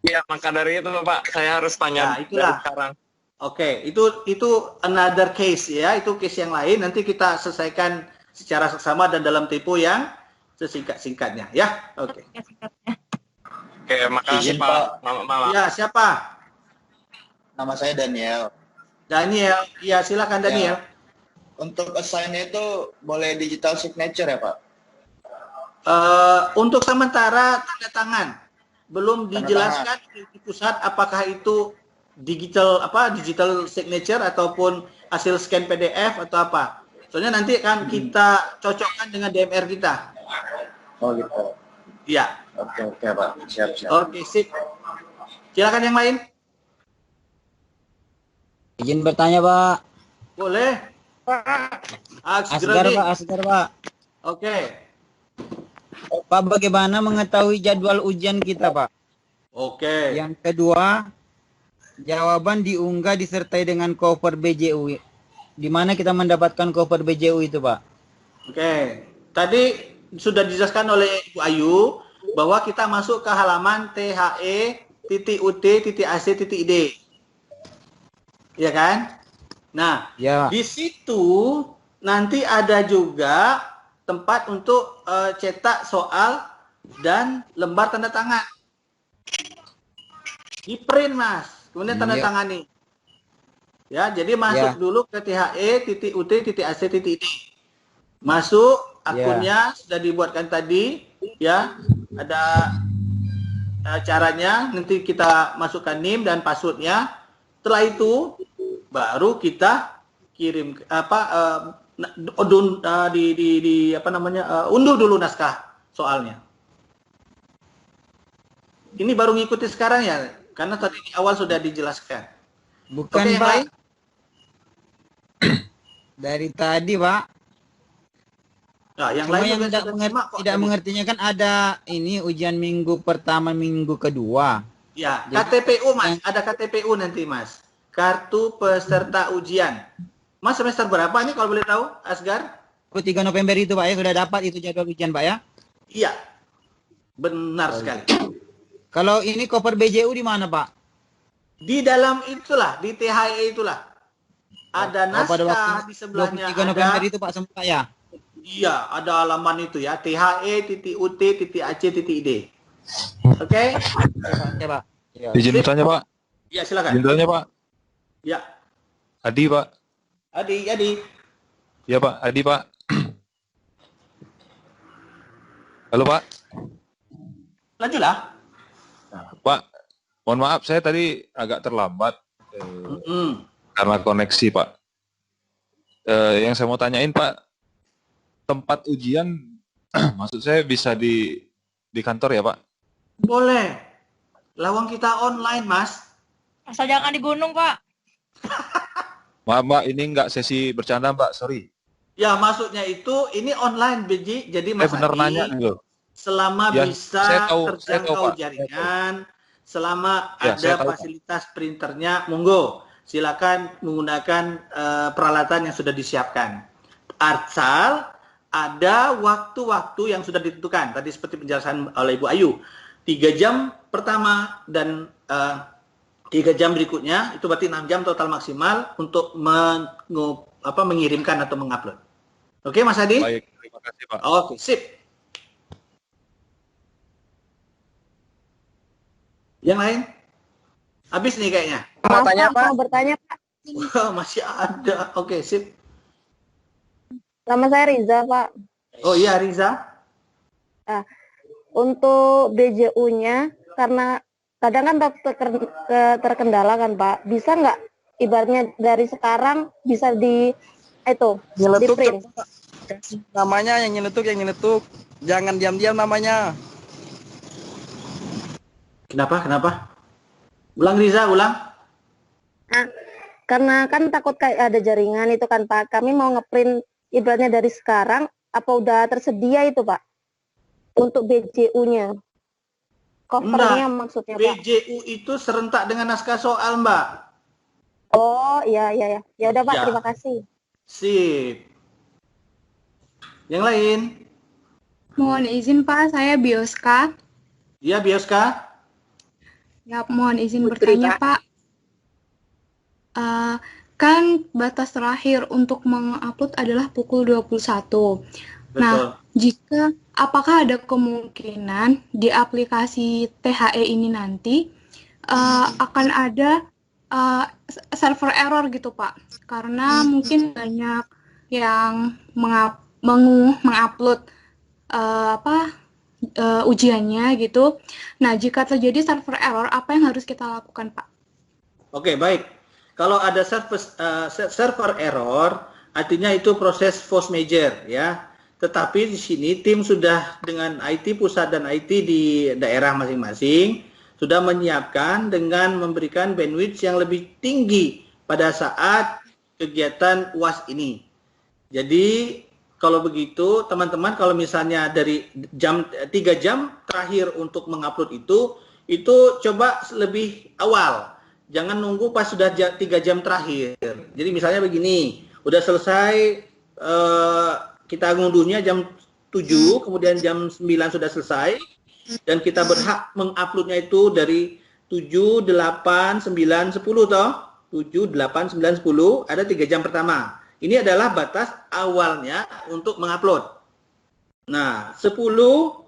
Speaker 11: Iya, maka dari itu Pak, saya harus tanya
Speaker 6: Ya, itulah.
Speaker 11: dari sekarang.
Speaker 6: Oke, itu another case ya, itu case yang lain. Nanti kita selesaikan secara seksama dan dalam tempo yang sesingkat-singkatnya ya. Oke.
Speaker 11: Oke, makasih
Speaker 16: Izin,
Speaker 11: Pak. Malam.
Speaker 6: Ya, siapa?
Speaker 16: Nama saya Daniel.
Speaker 6: Daniel. Ya, silakan Daniel.
Speaker 16: Untuk assign-nya itu boleh digital signature ya, Pak?
Speaker 6: Untuk sementara tanda tangan belum
Speaker 16: Tanda
Speaker 6: dijelaskan di pusat apakah itu digital signature ataupun hasil scan PDF atau apa. Soalnya nanti kan kita cocokkan dengan DMR kita.
Speaker 16: Oh gitu.
Speaker 6: Iya.
Speaker 16: Oke Pak. Siap.
Speaker 6: Oke, sip. Silakan yang lain.
Speaker 17: Izin bertanya, Pak.
Speaker 6: Boleh.
Speaker 17: Asgar, Pak. Asgar, Pak.
Speaker 6: Oke.
Speaker 17: Pak, bagaimana mengetahui jadwal ujian kita, Pak?
Speaker 6: Oke.
Speaker 17: Yang kedua, jawaban diunggah disertai dengan cover BJU. Di mana kita mendapatkan cover BJU itu, Pak?
Speaker 6: Oke. Tadi sudah dijelaskan oleh Ibu Ayu bahwa kita masuk ke halaman THE.UT.AC.ID. Ya kan? Nah,
Speaker 17: Ya.
Speaker 6: di situ nanti ada juga tempat untuk cetak soal dan lembar tanda tangan. Di print, Mas. Kemudian tanda
Speaker 17: Iya.
Speaker 6: tangani. Ya, jadi masuk
Speaker 17: Ya.
Speaker 6: dulu ke THE.UT.AC.ID. Masuk akunnya sudah dibuatkan tadi, ya. Ada caranya, nanti kita masukkan NIM dan passwordnya. Setelah itu baru kita kirim unduh dulu naskah soalnya. Ini baru ngikuti sekarang ya, karena tadi di awal sudah dijelaskan.
Speaker 17: Bukan,
Speaker 6: Oke, yang
Speaker 17: Pak.
Speaker 6: lain?
Speaker 17: Dari tadi, Pak.
Speaker 6: Nah, yang
Speaker 17: Cuma
Speaker 6: lain
Speaker 17: yang
Speaker 6: juga
Speaker 17: tidak,
Speaker 6: sudah simak kok
Speaker 17: tidak
Speaker 6: tadi.
Speaker 17: mengertinya kan ada ini ujian minggu pertama, minggu kedua.
Speaker 6: Ya,
Speaker 17: Jadi-
Speaker 6: KTPU, Mas. Ada KTPU nanti, Mas. Kartu peserta ujian. Mas semester berapa nih kalau boleh tahu, Asgar?
Speaker 17: 3 November itu, Pak, ya sudah dapat itu jadwal ujian, Pak, ya?
Speaker 6: Iya. Benar sekali.
Speaker 17: Kalau ini cover BJU di mana, Pak?
Speaker 6: Di dalam itulah, di THE itulah. Ada
Speaker 17: Oh, pada
Speaker 6: naskah
Speaker 17: waktu
Speaker 6: di sebelahnya
Speaker 17: 23 November
Speaker 6: ada.
Speaker 17: itu, Pak, sempat ya?
Speaker 6: Iya, ada halaman itu ya. THE.UT.AC.ID. Oke?
Speaker 17: Ya, Pak. Ya.
Speaker 18: Izin bertanya, Pak.
Speaker 6: Ya, silakan.
Speaker 18: Izin bertanya, Pak.
Speaker 6: Ya.
Speaker 18: Adi, Pak.
Speaker 6: Adi.
Speaker 18: Ya, Pak. Adi, Pak. Halo, Pak.
Speaker 6: Lanjutlah.
Speaker 18: Pak, mohon maaf, saya tadi agak terlambat. Karena koneksi, Pak. Yang saya mau tanyain, Pak, tempat ujian, maksud saya bisa di kantor ya, Pak?
Speaker 6: Boleh. Lawang kita online, Mas.
Speaker 3: Asal jangan di gunung, Pak.
Speaker 18: Maaf, Mbak, ini nggak sesi bercanda, Mbak, sorry.
Speaker 6: Ya, maksudnya itu ini online, Beji. Jadi Mas
Speaker 18: Bener
Speaker 6: Adi,
Speaker 18: nanya dulu.
Speaker 6: selama
Speaker 18: Ya,
Speaker 6: bisa
Speaker 18: saya tahu,
Speaker 6: terjangkau
Speaker 18: Pak.
Speaker 6: jaringan, selama
Speaker 18: Ya, saya
Speaker 6: ada
Speaker 18: tahu, Pak.
Speaker 6: fasilitas printernya, monggo. Silakan menggunakan peralatan yang sudah disiapkan. Asal ada waktu-waktu yang sudah ditentukan. Tadi seperti penjelasan oleh Ibu Ayu. 3 jam pertama dan 3 jam berikutnya, itu berarti 6 jam total maksimal untuk mengirimkan atau mengupload. Oke, Mas Adi?
Speaker 18: Baik, terima kasih, Pak.
Speaker 6: Oke, sip. Yang lain? Habis nih kayaknya.
Speaker 1: Maaf, Pak, mau bertanya, Pak.
Speaker 6: Wah, masih ada. Oke, sip.
Speaker 1: Nama saya Riza, Pak.
Speaker 6: Oh iya, Riza.
Speaker 1: Nah, untuk BJU-nya, karena kadang kan terkendala kan, Pak. Bisa nggak ibaratnya dari sekarang bisa di
Speaker 7: Nyeletuk,
Speaker 1: print?
Speaker 7: namanya yang nyeletuk. Jangan diam-diam namanya.
Speaker 6: Kenapa? Ulang, Riza, ulang.
Speaker 1: Nah, karena kan takut kayak ada jaringan itu kan, Pak. Kami mau ngeprint ibaratnya dari sekarang, apa udah tersedia itu, Pak? Untuk BJU-nya. Covernya maksudnya, Pak.
Speaker 6: BJU itu serentak dengan naskah soal, Mbak.
Speaker 1: Oh, iya. Ya udah, Pak,
Speaker 6: Ya.
Speaker 1: terima kasih.
Speaker 6: Sip. Yang lain?
Speaker 10: Mohon izin Pak, saya Bioska.
Speaker 6: Iya, Bioska.
Speaker 10: Ya, mohon izin bertanya Pak. Kan batas terakhir untuk mengupload adalah pukul 21. Nah, apakah ada kemungkinan di aplikasi THE ini nanti akan ada server error gitu Pak? Karena mungkin banyak yang mengupload ujiannya gitu. Nah, jika terjadi server error, apa yang harus kita lakukan, Pak?
Speaker 6: Oke, baik. Kalau ada server error, artinya itu proses force major, ya. Tetapi di sini tim sudah dengan IT pusat dan IT di daerah masing-masing sudah menyiapkan dengan memberikan bandwidth yang lebih tinggi pada saat kegiatan UAS ini. Jadi kalau begitu, teman-teman, kalau misalnya dari 3 jam terakhir untuk mengupload itu coba lebih awal. Jangan nunggu pas sudah 3 jam terakhir. Jadi misalnya begini, udah selesai, kita ngunduhnya jam 7, kemudian jam 9 sudah selesai, dan kita berhak menguploadnya itu dari 7, 8, 9, 10 toh. 7, 8, 9, 10, ada 3 jam pertama. Ini adalah batas awalnya untuk mengupload. Nah, 10,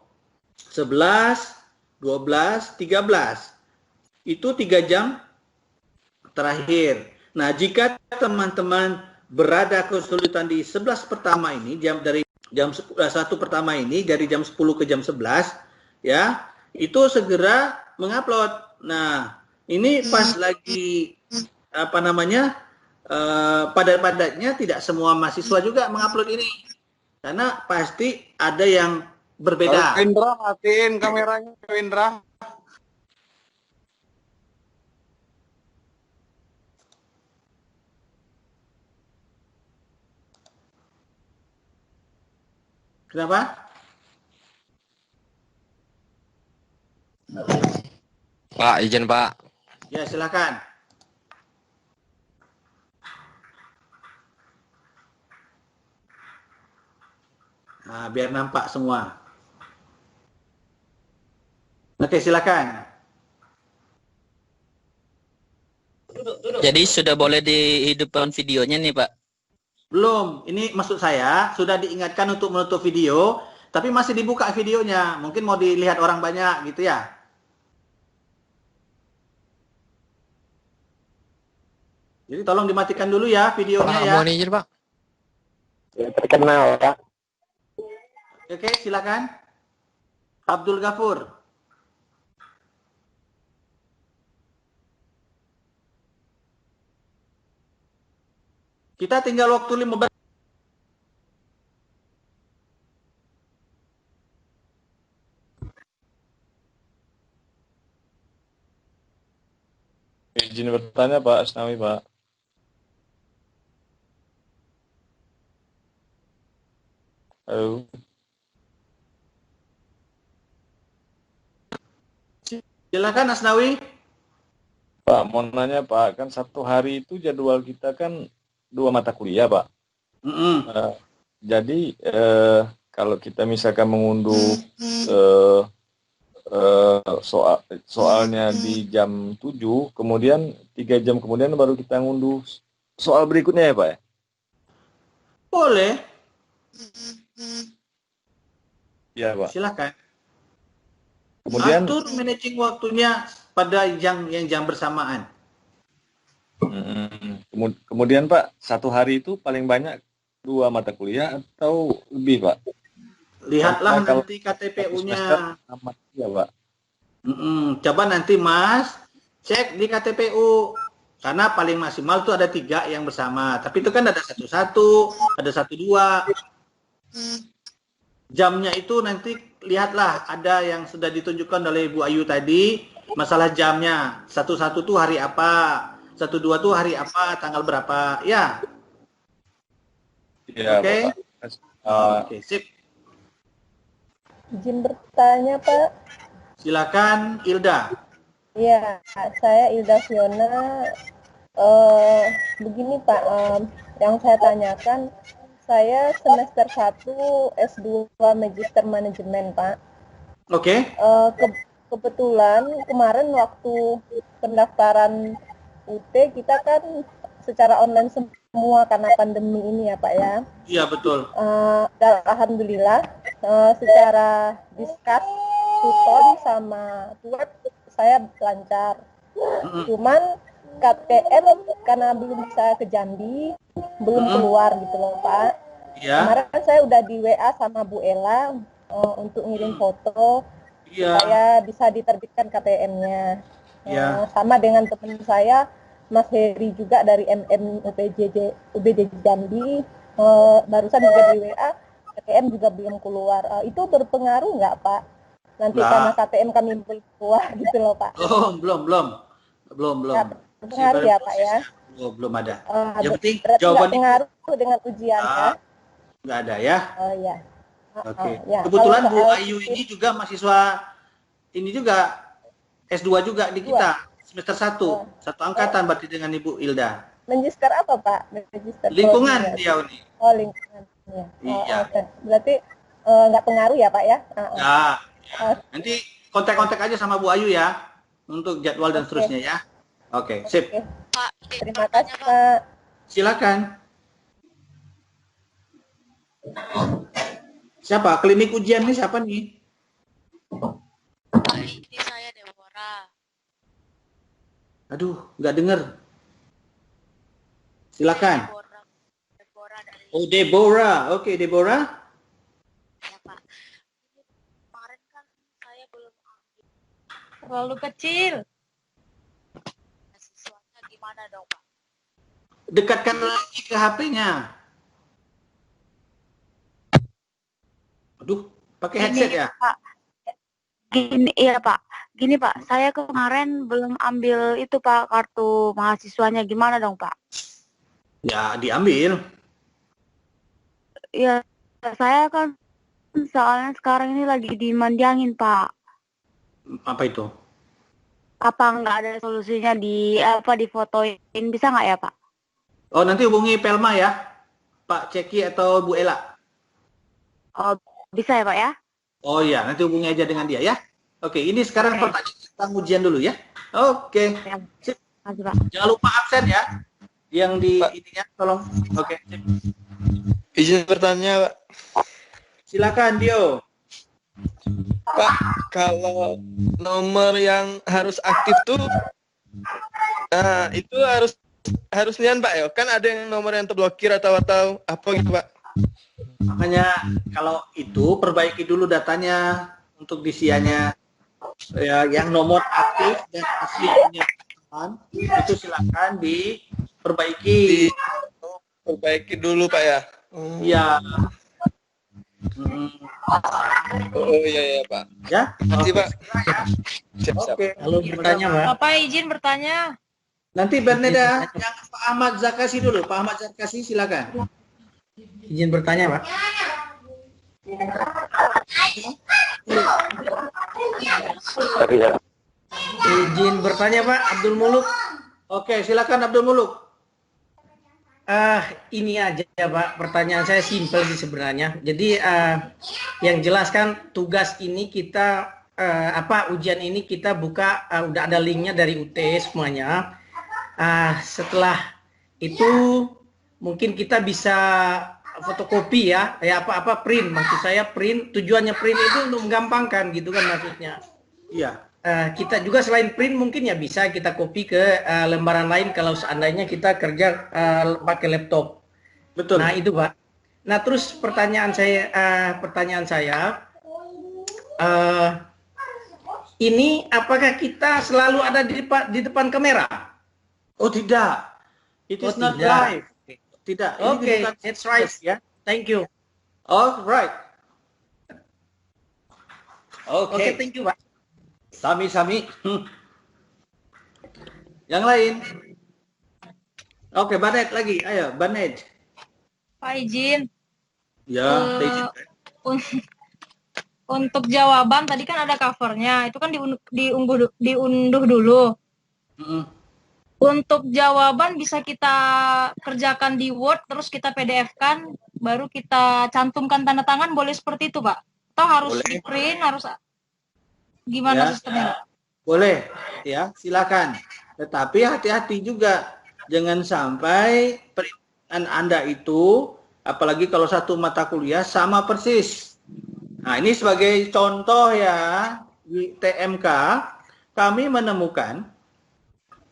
Speaker 6: 11, 12, 13. Itu 3 jam terakhir. Nah, jika teman-teman berada kesulitan di 11 pertama ini, dari jam 1 pertama ini, dari jam 10 ke jam 11, ya, itu segera mengupload. Nah, ini pas lagi, padat-padatnya tidak semua mahasiswa juga mengupload ini. Karena pasti ada yang berbeda.
Speaker 4: Indra, matiin kameranya, Indra.
Speaker 6: Kenapa?
Speaker 19: Pak, izin Pak.
Speaker 6: Ya, silakan. Nah, biar nampak semua. Oke, silakan.
Speaker 8: Jadi sudah boleh dihidupkan videonya nih Pak?
Speaker 6: Belum, ini maksud saya sudah diingatkan untuk menutup video, tapi masih dibuka videonya. Mungkin mau dilihat orang banyak gitu ya. Jadi tolong dimatikan dulu ya videonya ya.
Speaker 19: Mohon izin Pak.
Speaker 9: Ya, terkenal Pak.
Speaker 6: Oke, silakan. Abdul Ghafur. Kita tinggal waktu 15.
Speaker 18: Izin bertanya Pak Asnawi Pak. Halo.
Speaker 6: Silakan Asnawi.
Speaker 18: Pak, mau nanya Pak, kan Sabtu hari itu jadwal kita kan 2 mata kuliah Pak. Jadi kalau kita misalkan mengunduh soalnya di jam 7, kemudian 3 jam kemudian baru kita ngunduh soal berikutnya ya Pak ya?
Speaker 6: Boleh.
Speaker 18: Iya Pak.
Speaker 6: Silakan.
Speaker 18: Kemudian
Speaker 6: atur managing waktunya pada jam bersamaan.
Speaker 18: Kemudian Pak, satu hari itu paling banyak 2 mata kuliah atau lebih Pak?
Speaker 6: Lihatlah
Speaker 18: kalau
Speaker 6: nanti KTPU-nya.
Speaker 18: Ya Pak.
Speaker 6: Coba nanti Mas cek di KTPU. Karena paling maksimal itu ada 3 yang bersama. Tapi itu kan ada 1-1, ada 1-2. Jamnya itu nanti lihatlah, ada yang sudah ditunjukkan oleh Bu Ayu tadi, masalah jamnya. 1-1 tuh hari apa, 1-2 tuh hari apa, tanggal berapa, ya.
Speaker 18: Iya,
Speaker 6: Oke. Oke, sip.
Speaker 1: Izin bertanya, Pak.
Speaker 6: Silakan, Ilda.
Speaker 1: Iya, saya Ilda Fiona. Begini Pak, yang saya tanyakan, saya semester 1 S2 Magister Manajemen Pak.
Speaker 6: Oke.
Speaker 1: Kebetulan kemarin waktu pendaftaran UT kita kan secara online semua karena pandemi ini ya Pak ya.
Speaker 6: Iya betul.
Speaker 1: Dan alhamdulillah secara diskus, tutor sama web saya lancar. Cuman KTM karena belum bisa ke Jambi, belum keluar gitu loh Pak.
Speaker 6: Iya.
Speaker 1: Kemarin saya udah di WA sama Bu Ella untuk ngirim foto supaya bisa diterbitkan KTM-nya. Sama dengan teman saya Mas Heri juga dari UBJ Jambi, barusan juga di WA, KTM juga belum keluar. Itu berpengaruh nggak Pak? Nanti karena KTM kami belum keluar gitu loh Pak.
Speaker 6: Oh, belum.
Speaker 1: Berpengaruh ya Pak ya?
Speaker 6: Oh, belum ada. Yang penting
Speaker 1: berarti
Speaker 6: jawaban
Speaker 1: nggak pengaruh dengan ujiannya?
Speaker 6: Nggak ada ya?
Speaker 1: Oh iya.
Speaker 6: Oke.
Speaker 1: Ya.
Speaker 6: Kebetulan Bu Ayu ini juga mahasiswa ini juga S2 juga di kita, semester 1. Satu angkatan berarti dengan Ibu Ilda.
Speaker 1: Magister apa Pak? Magister
Speaker 6: Lingkungan dia ini.
Speaker 1: Oh, lingkungan. Ya.
Speaker 6: Iya.
Speaker 1: Okay. Berarti nggak pengaruh ya Pak ya?
Speaker 6: Ya. Nanti kontak-kontak aja sama Bu Ayu ya untuk jadwal dan seterusnya ya. Oke, sip.
Speaker 1: Pak, terima kasih Pak.
Speaker 6: Silakan. Siapa? Klinik ujian nih siapa nih?
Speaker 20: Ini saya Deborah.
Speaker 6: Aduh, nggak dengar. Silakan.
Speaker 20: Deborah dari.
Speaker 6: Oh, Deborah. Oke, Deborah.
Speaker 20: Ya Pak. Kemarin kan saya belum ambil.
Speaker 3: Terlalu kecil.
Speaker 20: Siswanya gimana dong Pak?
Speaker 6: Dekatkan lagi ke HP-nya. Aduh, pakai headset ya?
Speaker 10: Pak. Iya Pak. Gini Pak, saya kemarin belum ambil itu Pak, kartu mahasiswanya, gimana dong Pak?
Speaker 6: Ya, diambil.
Speaker 10: Ya, saya kan soalnya sekarang ini lagi dimanjangin Pak.
Speaker 6: Apa itu?
Speaker 10: Apa nggak ada solusinya difotoin, bisa nggak ya Pak?
Speaker 6: Oh, nanti hubungi Pelma ya, Pak Ceki atau Bu Ella.
Speaker 10: Oh, bisa ya Pak ya?
Speaker 6: Oh iya, nanti hubungi aja dengan dia ya. Oke, ini sekarang pertanyaan tentang ujian dulu ya. Oke. Sip. Jangan lupa absen ya. Yang di ininya tolong. Oke. Sip.
Speaker 21: Izin bertanya, Pak.
Speaker 6: Silakan, Dio.
Speaker 21: Pak, kalau nomor yang harus aktif tuh, nah itu harus nian Pak ya. Kan ada yang nomor yang terblokir atau apa gitu Pak.
Speaker 6: Makanya kalau itu perbaiki dulu datanya untuk disianya. Ya, yang nomor aktif dan asli punya teman itu silakan diperbaiki.
Speaker 21: Perbaiki dulu Pak ya.
Speaker 6: Iya.
Speaker 21: Oh iya Pak.
Speaker 6: Ya.
Speaker 21: Terima kasih Pak. Siap-siap.
Speaker 17: Halo, bertanya Pak.
Speaker 3: Bapak izin bertanya.
Speaker 6: Nanti Berneda yang Pak Ahmad Zakasi dulu. Pak Ahmad Zakasi silakan.
Speaker 17: Izin bertanya Pak. Izin bertanya Pak, Abdul Muluk.
Speaker 6: Oke, silakan Abdul Muluk.
Speaker 17: Ini aja ya Pak, pertanyaan saya simpel sih sebenarnya. Jadi yang jelas kan tugas ini kita ujian ini kita buka udah ada linknya dari UT semuanya. Setelah itu mungkin kita bisa fotokopi ya print. Maksud saya print, tujuannya print itu untuk menggampangkan gitu kan maksudnya.
Speaker 6: Iya.
Speaker 17: Kita juga selain print mungkin ya bisa kita copy ke lembaran lain kalau seandainya kita kerja pakai laptop.
Speaker 6: Betul.
Speaker 17: Nah itu Pak. Nah terus pertanyaan saya, ini apakah kita selalu ada di depan kamera?
Speaker 6: Oh tidak. It is not
Speaker 17: tidak.
Speaker 6: live. Tidak.
Speaker 17: Oke, that's right.
Speaker 6: Ya.
Speaker 17: Thank you.
Speaker 6: All right.
Speaker 17: Oke, thank you Pak.
Speaker 6: Sami-sami. Yang lain. Oke, Banet lagi. Ayo, Banet.
Speaker 3: Pak izin.
Speaker 6: Ya, izin.
Speaker 3: Untuk jawaban tadi kan ada covernya, itu kan diunduh dulu. Untuk jawaban bisa kita kerjakan di Word, terus kita PDF-kan, baru kita cantumkan tanda tangan, boleh seperti itu Pak? Atau harus di print, harus gimana sistemnya?
Speaker 6: Boleh, ya silakan. Tetapi hati-hati juga, jangan sampai peringan Anda itu, apalagi kalau satu mata kuliah sama persis. Nah ini sebagai contoh ya, di TMK kami menemukan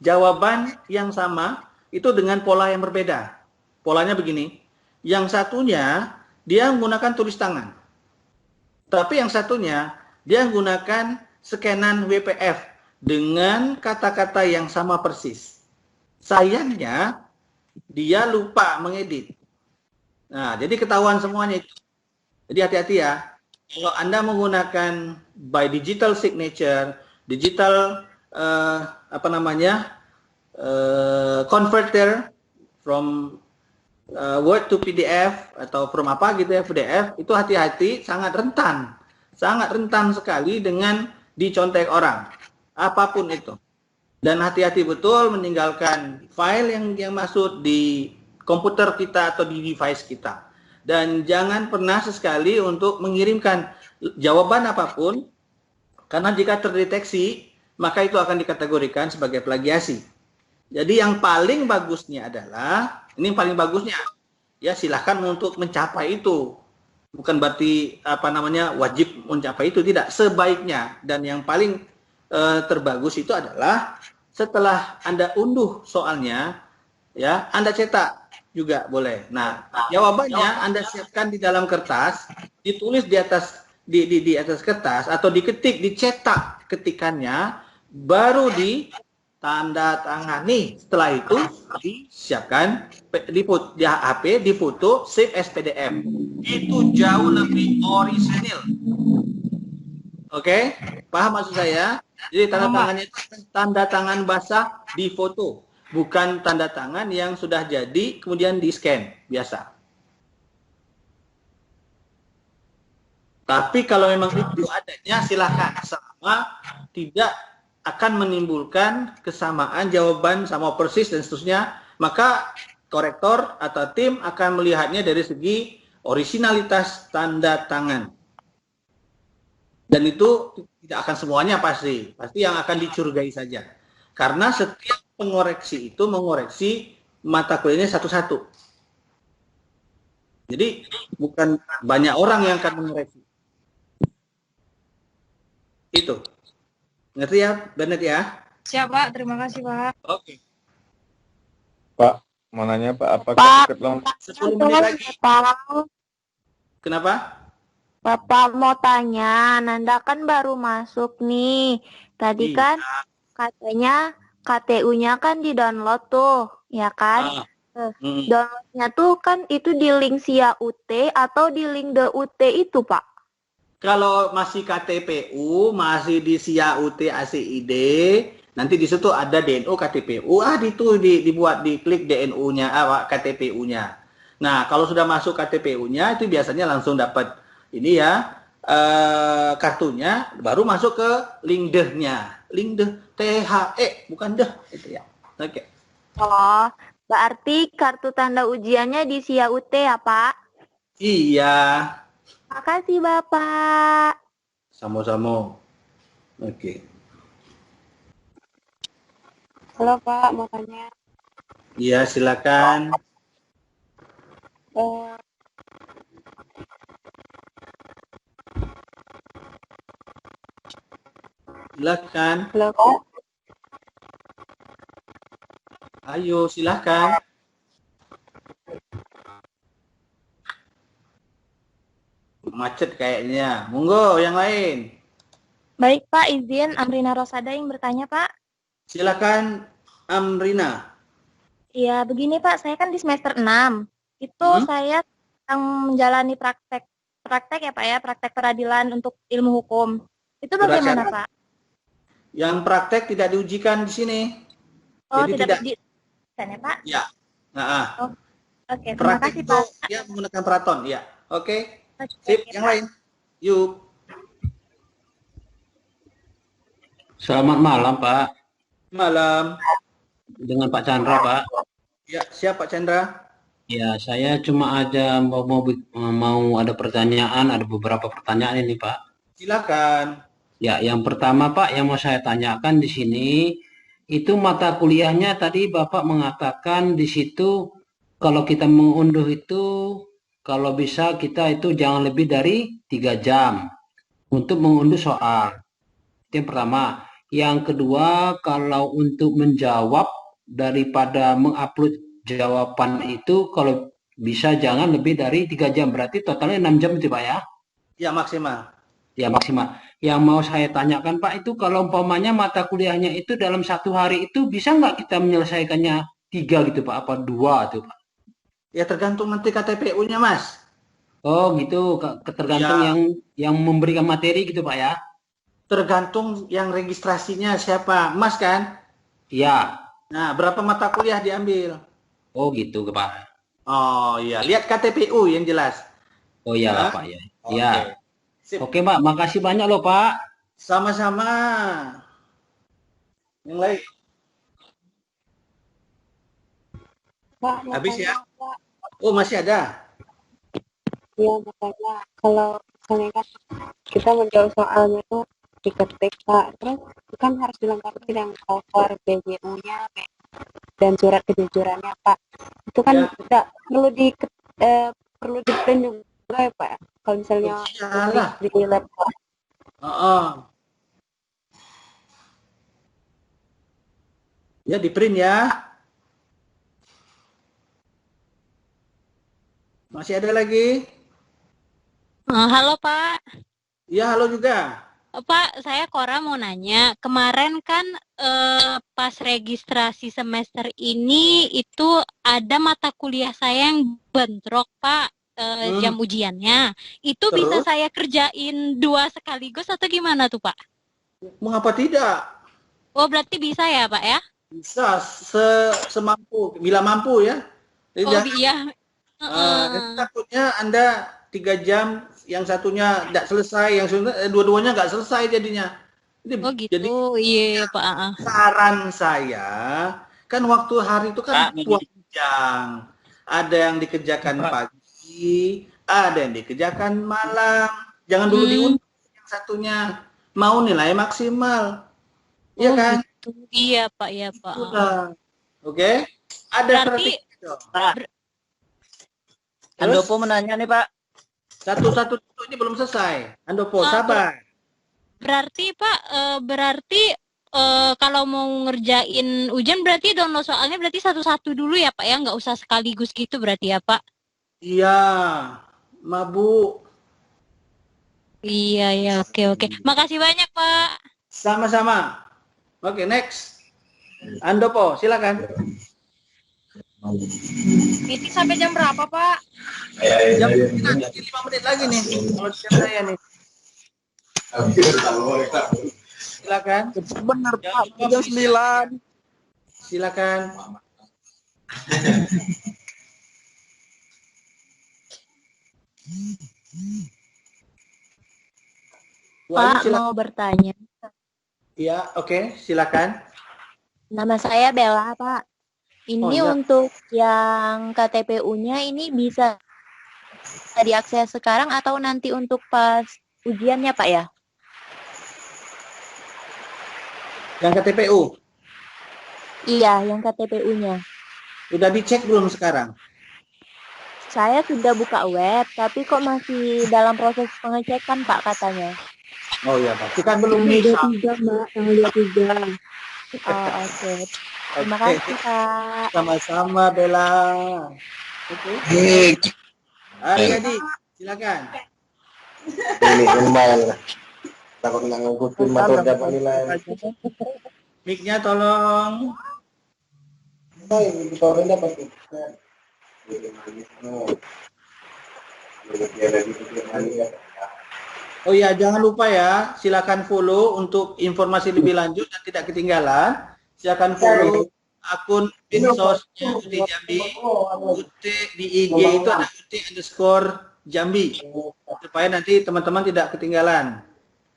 Speaker 6: jawaban yang sama itu dengan pola yang berbeda. Polanya begini, yang satunya dia menggunakan tulis tangan, tapi yang satunya dia menggunakan scanan WPF dengan kata-kata yang sama persis. Sayangnya dia lupa mengedit. Nah, jadi ketahuan semuanya itu. Jadi hati-hati ya. Kalau Anda menggunakan by digital signature, digital converter from Word to PDF atau from apa gitu ya, PDF, itu hati-hati, sangat rentan sekali dengan dicontek orang, apapun itu. Dan hati-hati betul meninggalkan file yang masuk di komputer kita atau di device kita. Dan jangan pernah sesekali untuk mengirimkan jawaban apapun, karena jika terdeteksi, maka itu akan dikategorikan sebagai plagiasi. Jadi yang paling bagusnya adalah, ini yang paling bagusnya, ya silahkan untuk mencapai itu. Bukan berarti wajib mencapai itu, tidak, sebaiknya. Dan yang paling terbagus itu adalah setelah Anda unduh soalnya, ya Anda cetak juga boleh. Nah, jawabannya Anda siapkan di dalam kertas, ditulis di atas kertas atau diketik, dicetak ketikannya, baru tanda tangani. Setelah itu disiapkan di HP, difoto, save as PDF. Itu jauh lebih orisinil. Oke, paham maksud saya? Jadi tanda tangannya itu tanda tangan basah di foto, bukan tanda tangan yang sudah jadi kemudian di scan biasa. Tapi kalau memang itu adanya silahkan, selama tidak akan menimbulkan kesamaan jawaban sama persis dan seterusnya, maka korektor atau tim akan melihatnya dari segi orisinalitas tanda tangan. Dan itu tidak akan semuanya pasti yang akan dicurigai saja. Karena setiap pengoreksi itu mengoreksi mata kuliahnya satu-satu. Jadi bukan banyak orang yang akan mengoreksi. Itu. Ngerti ya, Bennett ya?
Speaker 3: Siap Pak, terima kasih Pak.
Speaker 6: Oke.
Speaker 18: Pak, mau nanya Pak, apakah ikut lomba?
Speaker 6: 10 menit lagi. Kenapa?
Speaker 5: Bapak mau tanya, Nanda kan baru masuk nih. Tadi kan katanya KTU-nya kan di-download tuh, ya kan? Downloadnya tuh kan itu di link SIA UT atau di link DUT itu, Pak?
Speaker 6: Kalau masih KTPU, masih di SIA UT ACID, nanti di situ ada DNO KTPU, itu dibuat, diklik DNO-nya, KTPU-nya. Nah, kalau sudah masuk KTPU-nya, itu biasanya langsung dapat ini ya, kartunya, baru masuk ke link DEH-nya. Link DEH, THE, bukan DEH, itu ya. Oke.
Speaker 5: Oh, berarti kartu tanda ujiannya di SIA UT ya, Pak?
Speaker 6: Iya.
Speaker 5: Makasih, Bapak.
Speaker 6: Sama-sama. Oke.
Speaker 10: Halo Pak, mau tanya.
Speaker 6: Iya, silakan. Silakan.
Speaker 10: Halo Pak.
Speaker 6: Ayo, silakan. Macet kayaknya. Monggo, yang lain.
Speaker 1: Baik Pak, izin Amrina Rosada yang bertanya Pak.
Speaker 6: Silakan Amrina.
Speaker 1: Iya, begini Pak, saya kan di semester 6. Itu saya sedang menjalani praktek ya Pak ya, praktek peradilan untuk ilmu hukum. Itu bagaimana Pak?
Speaker 6: Yang praktek tidak diujikan di sini.
Speaker 1: Oh,
Speaker 6: jadi
Speaker 1: tidak diujikan ya Pak?
Speaker 6: Ya. Nah,
Speaker 1: Oke, terima kasih Pak.
Speaker 6: Ya, menggunakan Praton, ya. Oke. Sip, yang lain. Yuk.
Speaker 13: Selamat malam, Pak.
Speaker 6: Malam.
Speaker 13: Dengan Pak Chandra, Pak.
Speaker 6: Ya, siap Pak Chandra.
Speaker 13: Ya, saya cuma ada mau ada pertanyaan, ada beberapa pertanyaan ini, Pak.
Speaker 6: Silakan.
Speaker 13: Ya, yang pertama, Pak, yang mau saya tanyakan di sini, itu mata kuliahnya tadi Bapak mengatakan di situ kalau kita mengunduh itu, kalau bisa kita itu jangan lebih dari 3 jam untuk mengunduh soal. Itu yang pertama. Yang kedua, kalau untuk menjawab daripada mengupload jawaban itu, kalau bisa jangan lebih dari 3 jam. Berarti totalnya 6 jam itu Pak ya?
Speaker 6: Ya, maksimal.
Speaker 13: Ya, maksimal. Yang mau saya tanyakan Pak, itu kalau umpamanya mata kuliahnya itu dalam 1 hari itu bisa nggak kita menyelesaikannya 3 gitu Pak? Apa 2 tuh Pak?
Speaker 6: Ya, tergantung nanti KTPU-nya Mas.
Speaker 13: Oh gitu, tergantung
Speaker 6: Ya.
Speaker 13: yang memberikan materi gitu Pak ya?
Speaker 6: Tergantung yang registrasinya siapa, Mas kan?
Speaker 13: Iya.
Speaker 6: Nah, berapa mata kuliah diambil?
Speaker 13: Oh gitu Pak.
Speaker 6: Oh iya, lihat KTPU yang jelas.
Speaker 13: Oh iyalah
Speaker 6: Ya.
Speaker 13: Pak ya.
Speaker 6: Oke.
Speaker 13: Ya. Oke Pak, makasih banyak loh Pak.
Speaker 6: Sama-sama. Yang lain.
Speaker 10: Pak, mau
Speaker 6: Habis
Speaker 10: tanya,
Speaker 6: ya?
Speaker 10: Pak.
Speaker 6: Oh, masih ada.
Speaker 10: Iya, makanya kalau misalnya kan kita menjawab soalnya itu diketik Pak, terus kan harus dilengkapi dengan cover BGU-nya dan surat kejujurannya Pak. Itu kan tidak perlu di print juga ya Pak. Kalau misalnya di laptop.
Speaker 6: Ya, di print ya. Masih ada lagi?
Speaker 22: Halo Pak.
Speaker 6: Ya, halo juga.
Speaker 22: Pak, saya Cora mau nanya. Kemarin kan pas registrasi semester ini itu ada mata kuliah saya yang bentrok Pak, jam ujiannya. Itu bisa
Speaker 6: Terus?
Speaker 22: saya kerjain 2 sekaligus atau gimana tuh Pak?
Speaker 6: Mengapa tidak?
Speaker 22: Oh berarti bisa ya Pak ya?
Speaker 6: Bisa semampu, bila mampu ya. Jadi
Speaker 22: Oh
Speaker 6: jangan-
Speaker 22: iya.
Speaker 6: takutnya Anda 3 jam, yang satunya tidak selesai, yang dua-duanya nggak selesai jadinya. Jadi
Speaker 22: iya Pak.
Speaker 6: saran saya, kan waktu hari itu kan panjang. Ada yang dikerjakan pagi, ada yang dikerjakan malam. Jangan dulu diundur yang satunya. Mau nilai maksimal. Iya kan?
Speaker 22: Gitu. Iya Pak, iya Pak.
Speaker 6: Oke? Ada
Speaker 22: Berarti
Speaker 6: strategi.
Speaker 8: Andopo menanya nih Pak.
Speaker 6: Satu-satu ini belum selesai. Andopo, sabar.
Speaker 22: Berarti Pak, kalau mau ngerjain ujian berarti download soalnya berarti satu-satu dulu ya Pak ya, nggak usah sekaligus gitu berarti ya Pak?
Speaker 6: Iya, mabuk.
Speaker 22: Iya ya, oke. Makasih banyak Pak.
Speaker 6: Sama-sama. Oke, next. Andopo, silakan.
Speaker 3: Ini sampai jam berapa, Pak?
Speaker 6: Jam 5 menit lagi nih. Kalau jam saya nih. Silakan.
Speaker 7: Benar Pak, jam 9.
Speaker 6: Silakan.
Speaker 5: Pak, mau bertanya.
Speaker 6: Iya, oke, silakan.
Speaker 5: Nama saya Bella, Pak. Ini
Speaker 6: Oh, iya.
Speaker 5: untuk yang KTPU-nya ini bisa diakses sekarang atau nanti untuk pas ujiannya, Pak ya?
Speaker 6: Yang KTPU,
Speaker 5: Iya, yang KTPU-nya.
Speaker 6: udah dicek belum sekarang?
Speaker 5: Saya sudah buka web, tapi kok masih dalam proses pengecekan, Pak, katanya.
Speaker 6: Oh iya, Pak. Itu kan belum
Speaker 10: Tanggal
Speaker 6: bisa.
Speaker 10: 23, Mbak. Tanggal 23.
Speaker 5: Oh, oke. Terima
Speaker 6: Oke.
Speaker 5: kasih, Pak.
Speaker 6: Sama-sama, Bella. Oke. Adi, silakan.
Speaker 2: Ini lumayan lah. Takut nggak ngikutin motor dapat nilai.
Speaker 6: Mic-nya tolong.
Speaker 2: Motornya dapat.
Speaker 6: Oh iya, jangan lupa ya, silakan follow untuk informasi lebih lanjut dan tidak ketinggalan. Silakan follow akun pinsosnya UT Jambi. UT di IG itu ada UT_Jambi. Supaya nanti teman-teman tidak ketinggalan.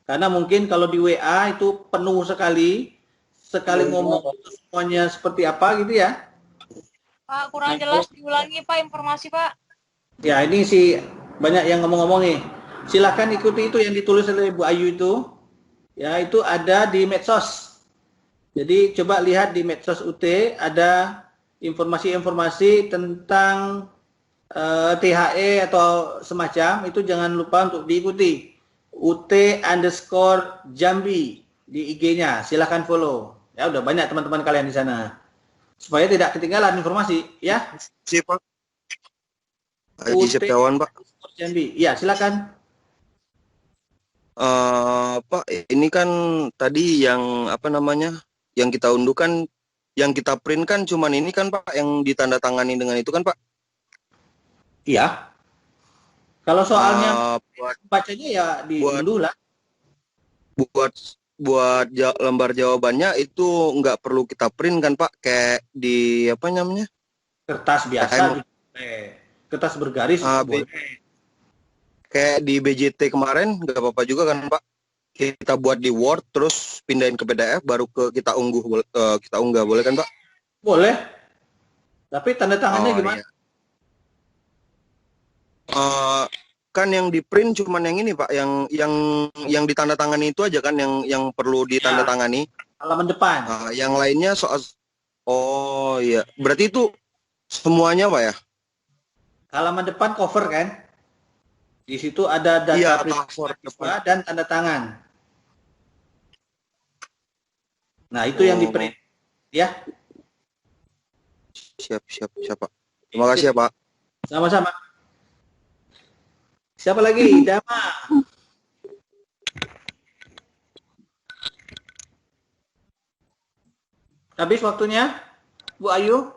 Speaker 6: Karena mungkin kalau di WA itu penuh sekali ngomong semuanya seperti apa gitu ya.
Speaker 3: Pak, kurang jelas diulangi, Pak, informasi, Pak.
Speaker 6: Ya, ini sih banyak yang ngomong-ngomong nih. Silakan ikuti itu yang ditulis oleh Bu Ayu itu. Ya, itu ada di medsos. Jadi coba lihat di medsos UT ada informasi-informasi tentang THE atau semacam, itu jangan lupa untuk diikuti. UT_Jambi di IG-nya. Silakan follow. Ya, udah banyak teman-teman kalian di sana. Supaya tidak ketinggalan informasi, ya.
Speaker 2: Siapa? Haji Septiawan, Pak.
Speaker 6: Jambi. Ya, silakan.
Speaker 2: Pak, ini kan tadi yang apa namanya, yang kita unduhkan, yang kita print kan cuman ini kan Pak, yang ditandatangani dengan itu kan Pak?
Speaker 6: Iya. Kalau soalnya bacanya ya diunduh lah.
Speaker 2: Buat lembar jawabannya itu nggak perlu kita print kan Pak, kayak di apa namanya?
Speaker 6: Kertas biasa. Kertas bergaris boleh.
Speaker 2: Kayak di BJT kemarin nggak apa-apa juga kan Pak? Kita buat di Word terus pindahin ke PDF baru kita unggah boleh kan Pak?
Speaker 6: Boleh. Tapi tanda tangannya gimana?
Speaker 2: Iya. Kan yang di print cuman yang ini Pak, yang ditandatangani itu aja kan yang perlu ditandatangani.
Speaker 6: Halaman depan.
Speaker 2: Yang lainnya soal. Oh iya, berarti itu semuanya Pak ya?
Speaker 6: Halaman depan cover kan? Di situ ada data pribadi dan tanda tangan. Nah, itu yang di print. Ya.
Speaker 2: Siap Pak. Terima kasih ya Pak.
Speaker 6: Sama-sama. Siapa lagi? Dama. Habis waktunya, Bu Ayu?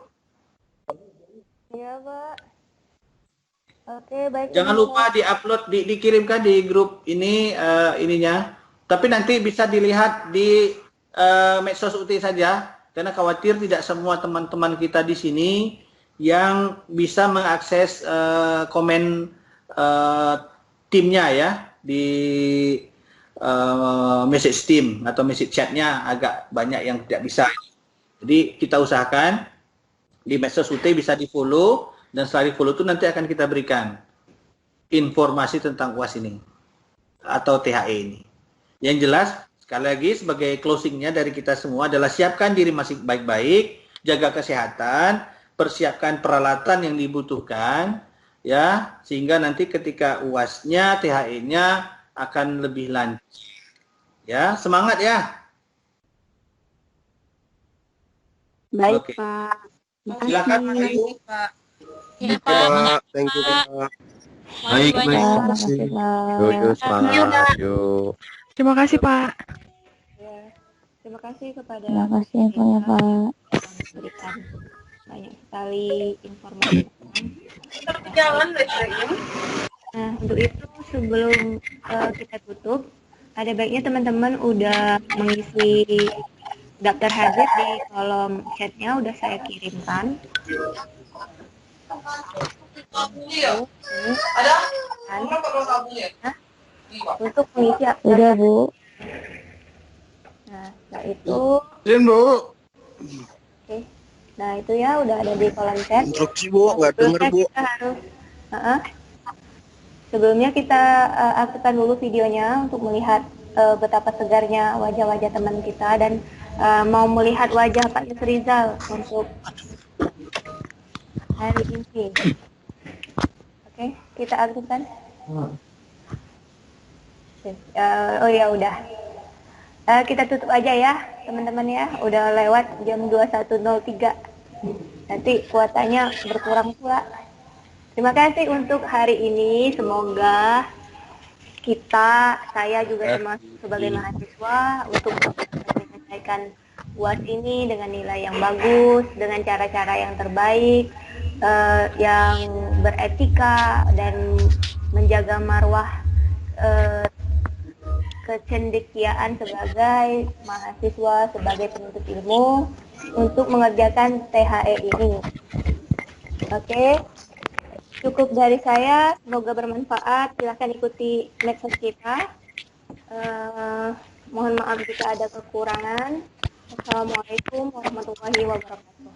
Speaker 1: Iya, Pak. Oke, baik.
Speaker 6: Jangan lupa diupload, dikirimkan di grup ini ininya. Tapi nanti bisa dilihat di medsos UT saja, karena khawatir tidak semua teman-teman kita di sini yang bisa mengakses komen timnya ya di message team atau message chatnya agak banyak yang tidak bisa. Jadi kita usahakan di medsos UT bisa di follow, dan setelah di follow itu nanti akan kita berikan informasi tentang UAS ini atau THE ini. Yang jelas sekali lagi sebagai closingnya dari kita semua adalah siapkan diri masih baik-baik, jaga kesehatan, persiapkan peralatan yang dibutuhkan ya, sehingga nanti ketika UAS-nya, THE-nya akan lebih lancar. Ya, semangat ya.
Speaker 10: Baik,
Speaker 6: Oke.
Speaker 10: Pak.
Speaker 6: Silakan Pak Ayu.
Speaker 2: Ya, Pak. Thank you Pak.
Speaker 18: Baik.
Speaker 5: Terima kasih, Pak.
Speaker 18: Yuk, semangat. Yuk.
Speaker 12: Terima kasih, Pak.
Speaker 1: Ya, terima kasih kepada
Speaker 5: Terima kasih infonya, Pak.
Speaker 1: berikan. banyak sekali informasi. Nah, untuk itu sebelum kita tutup, ada baiknya teman-teman udah mengisi daftar hadir di kolom chatnya, udah saya kirimkan. Untuk mengisi
Speaker 5: Udah, Bu.
Speaker 1: Nah, setelah itu
Speaker 21: Bu.
Speaker 1: Oke. Nah, itu ya udah ada di kolom chat.
Speaker 2: Instruksi, Bu, nggak denger, Bu.
Speaker 1: Kita harus sebelumnya kita aktifkan dulu videonya untuk melihat betapa segarnya wajah-wajah teman kita, dan mau melihat wajah Pak Yusrizal untuk hari ini. Oke, kita aktifkan. Oh ya udah. Kita tutup aja ya teman-teman ya. Udah lewat jam 21.03. Nanti kuotanya berkurang pula. Terima kasih untuk hari ini. Semoga saya juga termasuk sebagai mahasiswa untuk menyelesaikan UAS ini dengan nilai yang bagus, dengan cara-cara yang terbaik, yang beretika dan menjaga marwah kecendekiaan sebagai mahasiswa, sebagai penuntut ilmu untuk mengerjakan THE ini. Oke, cukup dari saya. Semoga bermanfaat. Silahkan ikuti medsos kita. Mohon maaf jika ada kekurangan. Assalamualaikum warahmatullahi wabarakatuh.